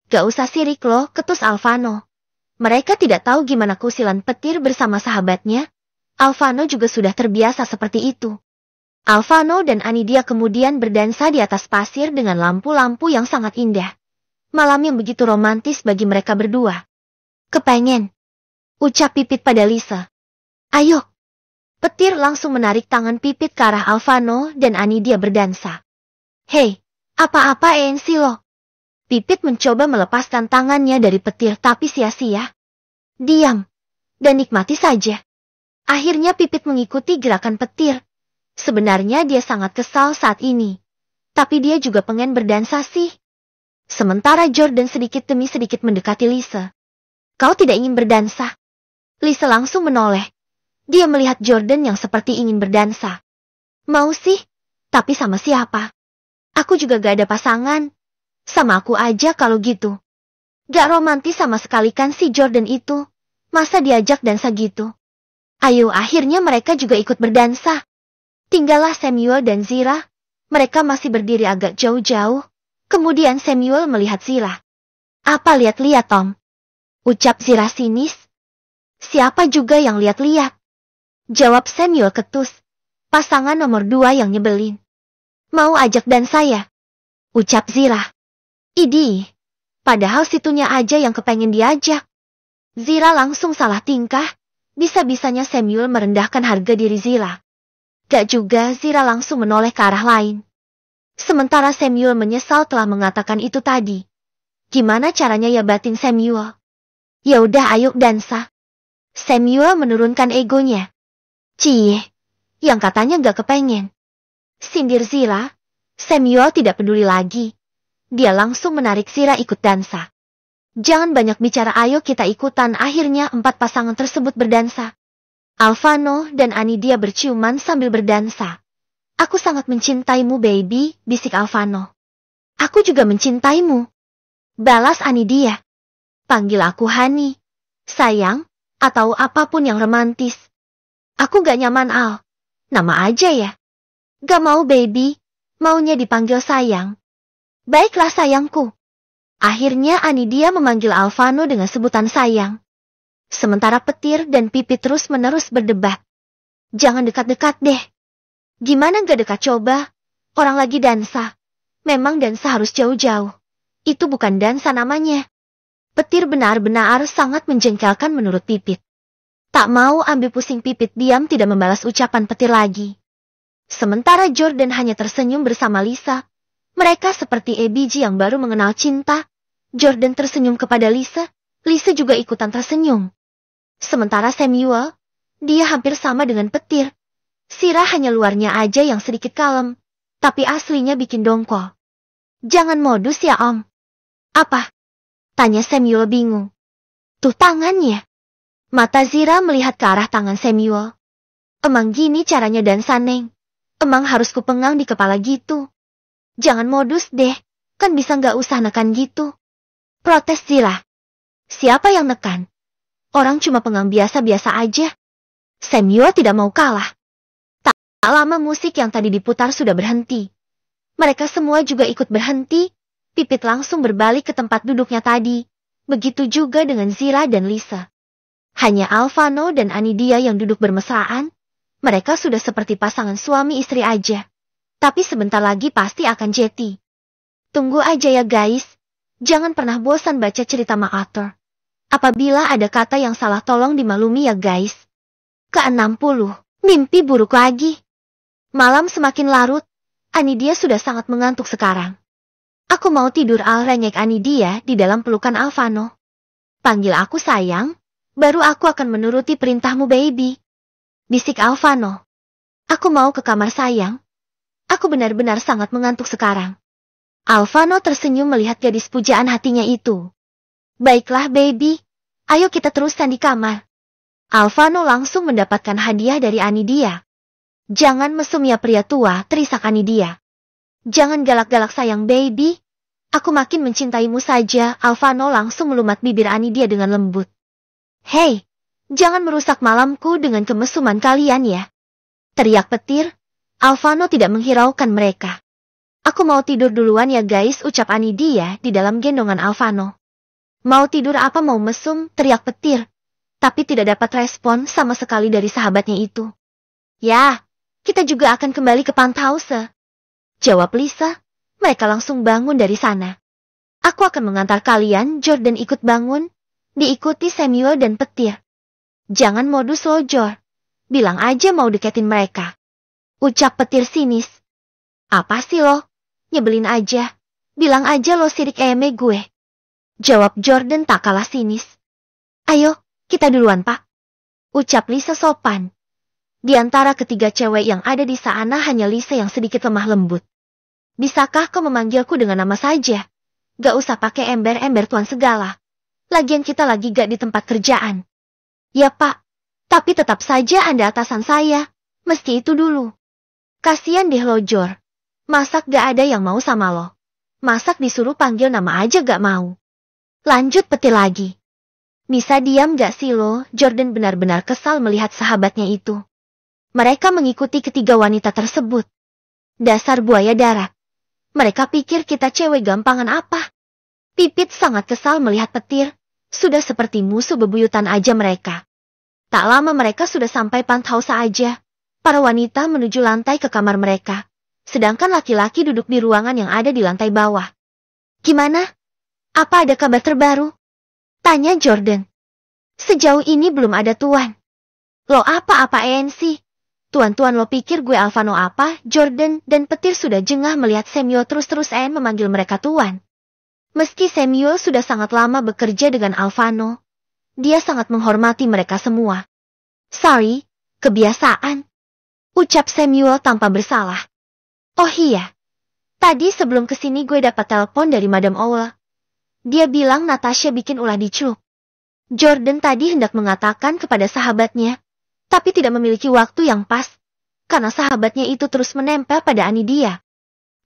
"Gak usah sirik loh," ketus Alvano. Mereka tidak tahu gimana kusilan petir bersama sahabatnya. Alvano juga sudah terbiasa seperti itu. Alvano dan Anidia kemudian berdansa di atas pasir dengan lampu-lampu yang sangat indah. Malam yang begitu romantis bagi mereka berdua. "Kepengen," ucap Pipit pada Lisa. "Ayo." Petir langsung menarik tangan Pipit ke arah Alvano dan Anidia berdansa. "Hei, apa-apaan sih lo?" Pipit mencoba melepaskan tangannya dari petir tapi sia-sia. "Diam dan nikmati saja." Akhirnya Pipit mengikuti gerakan petir. Sebenarnya dia sangat kesal saat ini. Tapi dia juga pengen berdansa sih. Sementara Jordan sedikit demi sedikit mendekati Lisa. "Kau tidak ingin berdansa?" Lisa langsung menoleh. Dia melihat Jordan yang seperti ingin berdansa. "Mau sih, tapi sama siapa? Aku juga gak ada pasangan. Sama aku aja kalau gitu." Gak romantis sama sekali kan si Jordan itu. Masa diajak dansa gitu? Ayo, akhirnya mereka juga ikut berdansa. Tinggallah Samuel dan Zira. Mereka masih berdiri agak jauh-jauh. Kemudian Samuel melihat Zira. "Apa lihat-lihat Tom?" ucap Zira sinis. "Siapa juga yang lihat-lihat? Jawab Samuel ketus. Pasangan nomor 2 yang nyebelin. Mau ajak dansa ya? Ucap Zira. Idih. Padahal situnya aja yang kepengen diajak. Zira langsung salah tingkah. Bisa-bisanya Samuel merendahkan harga diri Zira. Gak juga Zira langsung menoleh ke arah lain. Sementara Samuel menyesal telah mengatakan itu tadi. Gimana caranya ya batin Samuel? Ya udah ayo dansa. Samuel menurunkan egonya. Cie, yang katanya gak kepengen. Sindir Zira, Samuel tidak peduli lagi. Dia langsung menarik Zira ikut dansa. Jangan banyak bicara, ayo kita ikutan. Akhirnya 4 pasangan tersebut berdansa. Alvano dan Anidia berciuman sambil berdansa. Aku sangat mencintaimu baby, bisik Alvano. Aku juga mencintaimu. Balas Anidia. Panggil aku Hani, sayang, atau apapun yang romantis. Aku gak nyaman Al. Nama aja ya. Gak mau baby, maunya dipanggil sayang. Baiklah sayangku. Akhirnya Anidia memanggil Alvano dengan sebutan sayang. Sementara Petir dan Pipit terus-menerus berdebat. Jangan dekat-dekat deh. Gimana gak dekat coba? Orang lagi dansa. Memang dansa harus jauh-jauh. Itu bukan dansa namanya. Petir benar-benar sangat menjengkelkan menurut Pipit. Tak mau ambil pusing, Pipit diam tidak membalas ucapan Petir lagi. Sementara Jordan hanya tersenyum bersama Lisa. Mereka seperti ABG yang baru mengenal cinta. Jordan tersenyum kepada Lisa. Lisa juga ikutan tersenyum. Sementara Samuel, dia hampir sama dengan Petir. Sira hanya luarnya aja yang sedikit kalem, tapi aslinya bikin dongkol. Jangan modus ya Om. Apa? Tanya Samuel bingung. Tuh tangannya. Mata Zira melihat ke arah tangan Samuel. Emang gini caranya dansa Neng? Emang harus kupengang di kepala gitu? Jangan modus deh, kan bisa nggak usah nekan gitu. Protes Zira. Siapa yang nekan? Orang cuma pengang biasa-biasa aja. Samuel tidak mau kalah. Tak lama musik yang tadi diputar sudah berhenti. Mereka semua juga ikut berhenti. Pipit langsung berbalik ke tempat duduknya tadi. Begitu juga dengan Zira dan Lisa. Hanya Alvano dan Anidia yang duduk bermesraan. Mereka sudah seperti pasangan suami istri aja. Tapi sebentar lagi pasti akan jeti. Tunggu aja ya guys. Jangan pernah bosan baca cerita MacArthur. Apabila ada kata yang salah tolong dimaklumi ya guys. Ke-60. Mimpi buruk lagi. Malam semakin larut. Anidia sudah sangat mengantuk sekarang. Aku mau tidur Al, rengek Anidia di dalam pelukan Alvano. Panggil aku sayang. Baru aku akan menuruti perintahmu baby. Bisik Alvano. Aku mau ke kamar sayang. Aku benar-benar sangat mengantuk sekarang. Alvano tersenyum melihat gadis pujaan hatinya itu. Baiklah baby, ayo kita teruskan di kamar. Alvano langsung mendapatkan hadiah dari Anidia. Jangan mesum ya pria tua, terisak Anidia. Jangan galak-galak sayang baby. Aku makin mencintaimu saja. Alvano langsung melumat bibir Anidia dengan lembut. Hei, jangan merusak malamku dengan kemesuman kalian ya. Teriak Petir. Alvano tidak menghiraukan mereka. Aku mau tidur duluan ya guys, ucap Anidia di dalam gendongan Alvano. Mau tidur apa mau mesum, teriak Petir. Tapi tidak dapat respon sama sekali dari sahabatnya itu. Ya, kita juga akan kembali ke Panthause. Jawab Lisa. Mereka langsung bangun dari sana. Aku akan mengantar kalian. Jordan ikut bangun. Diikuti Samuel dan Petir. Jangan modus lo Jor. Bilang aja mau deketin mereka. Ucap Petir sinis. Apa sih lo? Nyebelin aja. Bilang aja lo sirik eme gue. Jawab Jordan tak kalah sinis. Ayo, kita duluan pak. Ucap Lisa sopan. Di antara ketiga cewek yang ada di sana hanya Lisa yang sedikit lemah lembut. Bisakah kau memanggilku dengan nama saja? Gak usah pakai ember-ember tuan segala. Lagian kita lagi gak di tempat kerjaan. Ya pak, tapi tetap saja Anda atasan saya. Meski itu dulu. Kasian deh lo Jor. Masak gak ada yang mau sama lo. Masak disuruh panggil nama aja gak mau. Lanjut Petir lagi. Bisa diam gak sih lo? Jordan benar-benar kesal melihat sahabatnya itu. Mereka mengikuti ketiga wanita tersebut. Dasar buaya darat. Mereka pikir kita cewek gampangan apa? Pipit sangat kesal melihat Petir. Sudah seperti musuh bebuyutan aja mereka. Tak lama mereka sudah sampai penthouse saja. Para wanita menuju lantai ke kamar mereka, sedangkan laki-laki duduk di ruangan yang ada di lantai bawah. Gimana? Apa ada kabar terbaru? Tanya Jordan. Sejauh ini belum ada tuan. Lo apa-apa ANC? Tuan-tuan lo pikir gue Alvano apa? Jordan dan Petir sudah jengah melihat Samuel terus-terus memanggil mereka tuan. Meski Samuel sudah sangat lama bekerja dengan Alvano, dia sangat menghormati mereka semua. Sorry, kebiasaan. Ucap Samuel tanpa bersalah. Oh iya, tadi sebelum kesini gue dapat telepon dari Madam Owl. Dia bilang Natasha bikin ulah di Club. Jordan tadi hendak mengatakan kepada sahabatnya, tapi tidak memiliki waktu yang pas, karena sahabatnya itu terus menempel pada Anidia.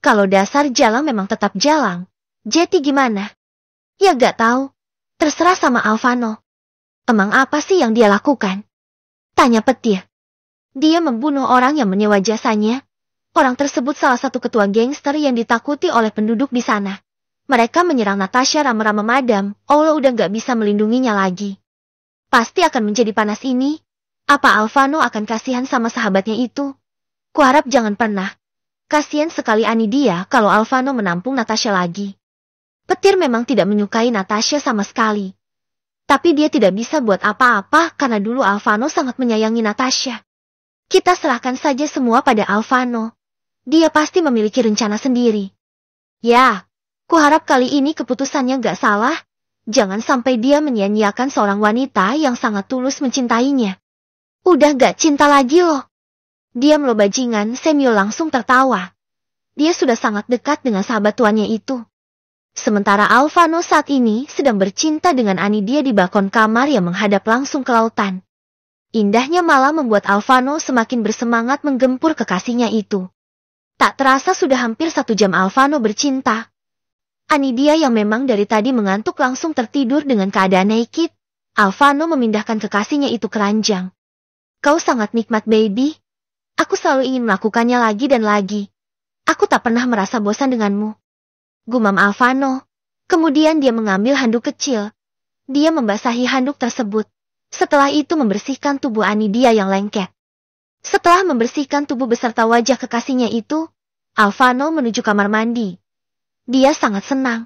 Kalau dasar jalang memang tetap jalang. Jetty gimana? Ya gak tahu, terserah sama Alvano. Emang apa sih yang dia lakukan? Tanya Petir. Dia membunuh orang yang menyewa jasanya. Orang tersebut salah satu ketua gangster yang ditakuti oleh penduduk di sana. Mereka menyerang Natasha rame-rame Madam Owl udah gak bisa melindunginya lagi. Pasti akan menjadi panas ini. Apa Alvano akan kasihan sama sahabatnya itu? Kuharap jangan pernah. Kasihan sekali Anidia kalau Alvano menampung Natasha lagi. Petir memang tidak menyukai Natasha sama sekali. Tapi dia tidak bisa buat apa-apa karena dulu Alvano sangat menyayangi Natasha. Kita serahkan saja semua pada Alvano. Dia pasti memiliki rencana sendiri. Ya, kuharap kali ini keputusannya gak salah. Jangan sampai dia menyia-nyiakan seorang wanita yang sangat tulus mencintainya. Udah gak cinta lagi loh. Diam lo bajingan, Samuel langsung tertawa. Dia sudah sangat dekat dengan sahabat tuannya itu. Sementara Alvano saat ini sedang bercinta dengan Anidia di balkon kamar yang menghadap langsung ke lautan. Indahnya malah membuat Alvano semakin bersemangat menggempur kekasihnya itu. Tak terasa sudah hampir 1 jam Alvano bercinta. Anidia yang memang dari tadi mengantuk langsung tertidur dengan keadaan naked. Alvano memindahkan kekasihnya itu ke ranjang. Kau sangat nikmat baby. Aku selalu ingin melakukannya lagi dan lagi. Aku tak pernah merasa bosan denganmu. Gumam Alvano. Kemudian dia mengambil handuk kecil. Dia membasahi handuk tersebut. Setelah itu membersihkan tubuh Anidia yang lengket. Setelah membersihkan tubuh beserta wajah kekasihnya itu, Alvano menuju kamar mandi. Dia sangat senang.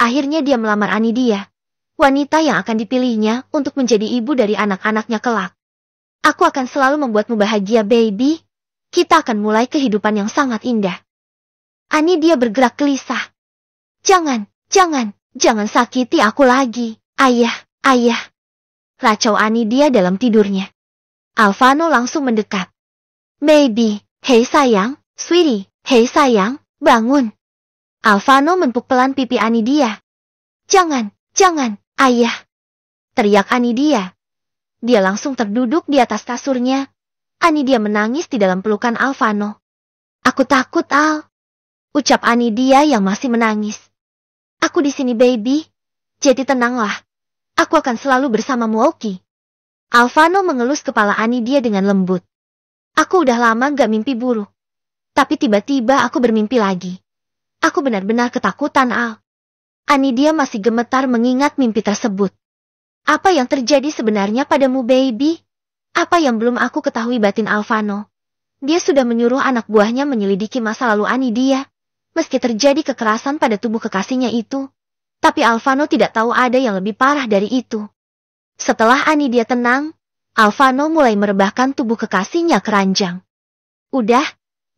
Akhirnya dia melamar Anidia, wanita yang akan dipilihnya untuk menjadi ibu dari anak-anaknya kelak. Aku akan selalu membuatmu bahagia baby. Kita akan mulai kehidupan yang sangat indah. Anidia bergerak gelisah. Jangan sakiti aku lagi. Ayah. Racau Anidia dalam tidurnya. Alvano langsung mendekat. Baby, hei sayang, sweetie, hei sayang, bangun. Alvano menepuk pelan pipi Anidia. Jangan, ayah. Teriak Anidia. Dia langsung terduduk di atas kasurnya. Anidia menangis di dalam pelukan Alvano. Aku takut, Al. Ucap Anidia yang masih menangis. Aku di sini, baby. Jadi tenanglah. Aku akan selalu bersamamu, Oki. Alvano mengelus kepala Anidia dengan lembut. Aku udah lama gak mimpi buruk. Tapi tiba-tiba aku bermimpi lagi. Aku benar-benar ketakutan, Al. Anidia masih gemetar mengingat mimpi tersebut. Apa yang terjadi sebenarnya padamu, baby? Apa yang belum aku ketahui batin Alvano? Dia sudah menyuruh anak buahnya menyelidiki masa lalu Anidia. Meski terjadi kekerasan pada tubuh kekasihnya itu. Tapi Alvano tidak tahu ada yang lebih parah dari itu. Setelah Anidia tenang, Alvano mulai merebahkan tubuh kekasihnya ke ranjang. Udah,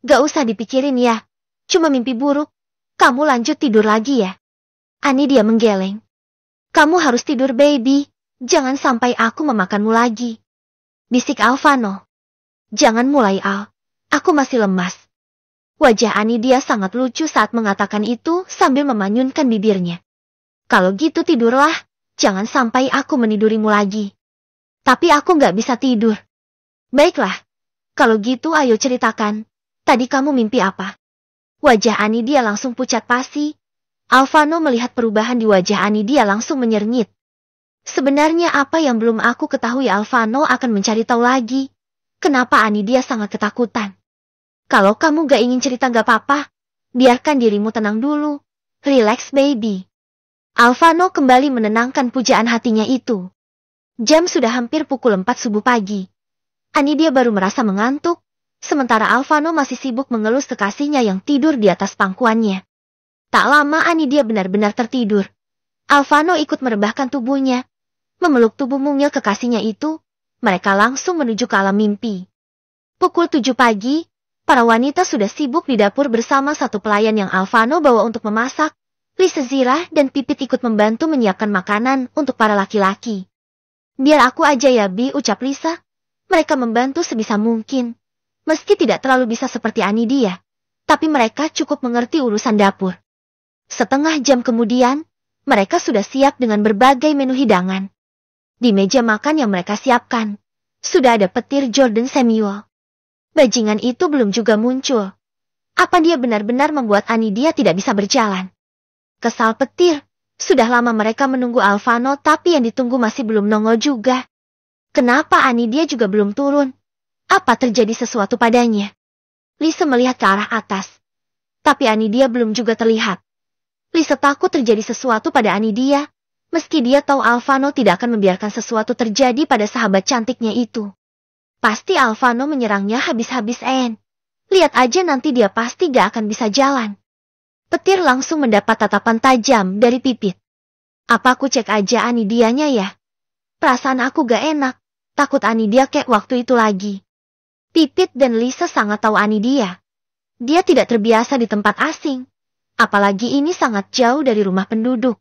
gak usah dipikirin ya. Cuma mimpi buruk. Kamu lanjut tidur lagi ya. Anidia menggeleng. Kamu harus tidur baby. Jangan sampai aku memakanmu lagi. Bisik Alvano. Jangan mulai Al. Aku masih lemas. Wajah Anidia sangat lucu saat mengatakan itu sambil memanyunkan bibirnya. Kalau gitu tidurlah, jangan sampai aku menidurimu lagi. Tapi aku gak bisa tidur. Baiklah, kalau gitu ayo ceritakan, tadi kamu mimpi apa? Wajah Anidia langsung pucat pasi. Alvano melihat perubahan di wajah Anidia langsung menyernyit. Sebenarnya apa yang belum aku ketahui Alvano akan mencari tahu lagi. Kenapa Anidia sangat ketakutan? Kalau kamu gak ingin cerita gak apa-apa, biarkan dirimu tenang dulu. Relax baby. Alvano kembali menenangkan pujaan hatinya itu. Jam sudah hampir pukul 4 subuh pagi. Anidia baru merasa mengantuk, sementara Alvano masih sibuk mengelus kekasihnya yang tidur di atas pangkuannya. Tak lama Anidia benar-benar tertidur. Alvano ikut merebahkan tubuhnya. Memeluk tubuh mungil kekasihnya itu, mereka langsung menuju ke alam mimpi. Pukul 7 pagi, para wanita sudah sibuk di dapur bersama satu pelayan yang Alvano bawa untuk memasak. Lisa, Zira, dan Pipit ikut membantu menyiapkan makanan untuk para laki-laki. Biar aku aja ya, Bi, ucap Lisa. Mereka membantu sebisa mungkin. Meski tidak terlalu bisa seperti Anidia, tapi mereka cukup mengerti urusan dapur. Setengah jam kemudian, mereka sudah siap dengan berbagai menu hidangan. Di meja makan yang mereka siapkan, sudah ada petir Jordan Samuel. Bajingan itu belum juga muncul. Apa dia benar-benar membuat Anidia tidak bisa berjalan? Kesal petir, sudah lama mereka menunggu Alvano tapi yang ditunggu masih belum nongol juga. Kenapa Anidia juga belum turun? Apa terjadi sesuatu padanya? Lisa melihat ke arah atas. Tapi Anidia belum juga terlihat. Lisa takut terjadi sesuatu pada Anidia, meski dia tahu Alvano tidak akan membiarkan sesuatu terjadi pada sahabat cantiknya itu. Pasti Alvano menyerangnya habis-habis. Lihat aja nanti dia pasti gak akan bisa jalan. Petir langsung mendapat tatapan tajam dari Pipit. Apa aku cek aja Anidianya ya? Perasaan aku gak enak. Takut Anidia kayak waktu itu lagi. Pipit dan Lisa sangat tahu Anidia. Dia tidak terbiasa di tempat asing. Apalagi ini sangat jauh dari rumah penduduk.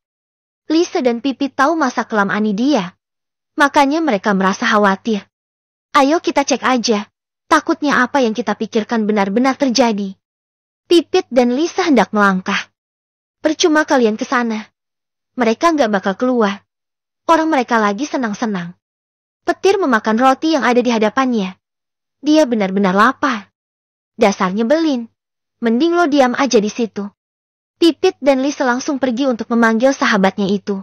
Lisa dan Pipit tahu masa kelam Anidia. Makanya mereka merasa khawatir. Ayo kita cek aja. Takutnya apa yang kita pikirkan benar-benar terjadi. Pipit dan Lisa hendak melangkah. Percuma kalian ke sana. Mereka nggak bakal keluar. Orang mereka lagi senang-senang. Petir memakan roti yang ada di hadapannya. Dia benar-benar lapar. Dasar nyebelin. Mending lo diam aja di situ. Pipit dan Lisa langsung pergi untuk memanggil sahabatnya itu.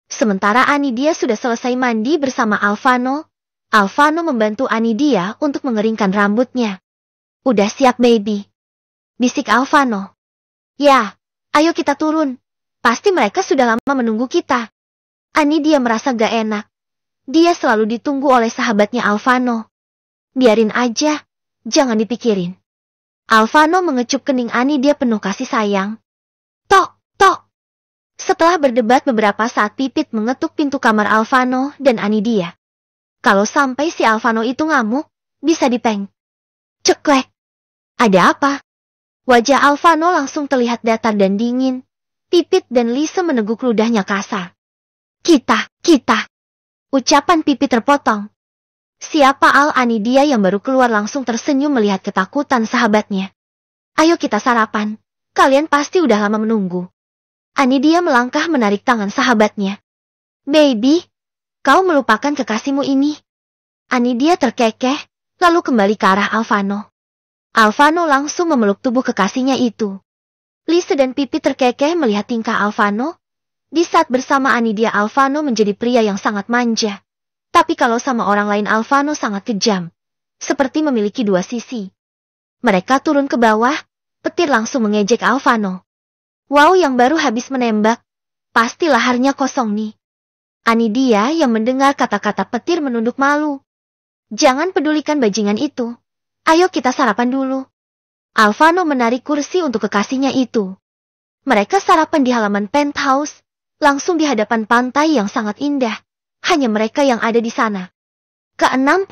Sementara Anidia sudah selesai mandi bersama Alvano. Alvano membantu Anidia untuk mengeringkan rambutnya. Udah siap, baby? Bisik Alvano. Ya, ayo kita turun. Pasti mereka sudah lama menunggu kita. Anidia merasa gak enak. Dia selalu ditunggu oleh sahabatnya Alvano. Biarin aja, jangan dipikirin. Alvano mengecup kening Anidia penuh kasih sayang. Tok, tok. Setelah berdebat beberapa saat, Pipit mengetuk pintu kamar Alvano dan Anidia. Kalau sampai si Alvano itu ngamuk, bisa dipeng. Ceklek. Ada apa? Wajah Alvano langsung terlihat datar dan dingin. Pipit dan Lisa meneguk ludahnya kasar. Kita. Ucapan Pipit terpotong. Siapa Al? Anidia yang baru keluar langsung tersenyum melihat ketakutan sahabatnya. Ayo kita sarapan. Kalian pasti udah lama menunggu. Anidia melangkah menarik tangan sahabatnya. Baby, kau melupakan kekasihmu ini. Anidia terkekeh, lalu kembali ke arah Alvano. Alvano langsung memeluk tubuh kekasihnya itu. Lisa dan Pipit terkekeh melihat tingkah Alvano. Di saat bersama Anidia, Alvano menjadi pria yang sangat manja. Tapi kalau sama orang lain, Alvano sangat kejam. Seperti memiliki dua sisi. Mereka turun ke bawah, petir langsung mengejek Alvano. Wow, yang baru habis menembak. Pasti laharnya kosong nih. Anidia yang mendengar kata-kata petir menunduk malu. Jangan pedulikan bajingan itu. Ayo kita sarapan dulu. Alvano menarik kursi untuk kekasihnya itu. Mereka sarapan di halaman penthouse. Langsung di hadapan pantai yang sangat indah. Hanya mereka yang ada di sana. Ke-61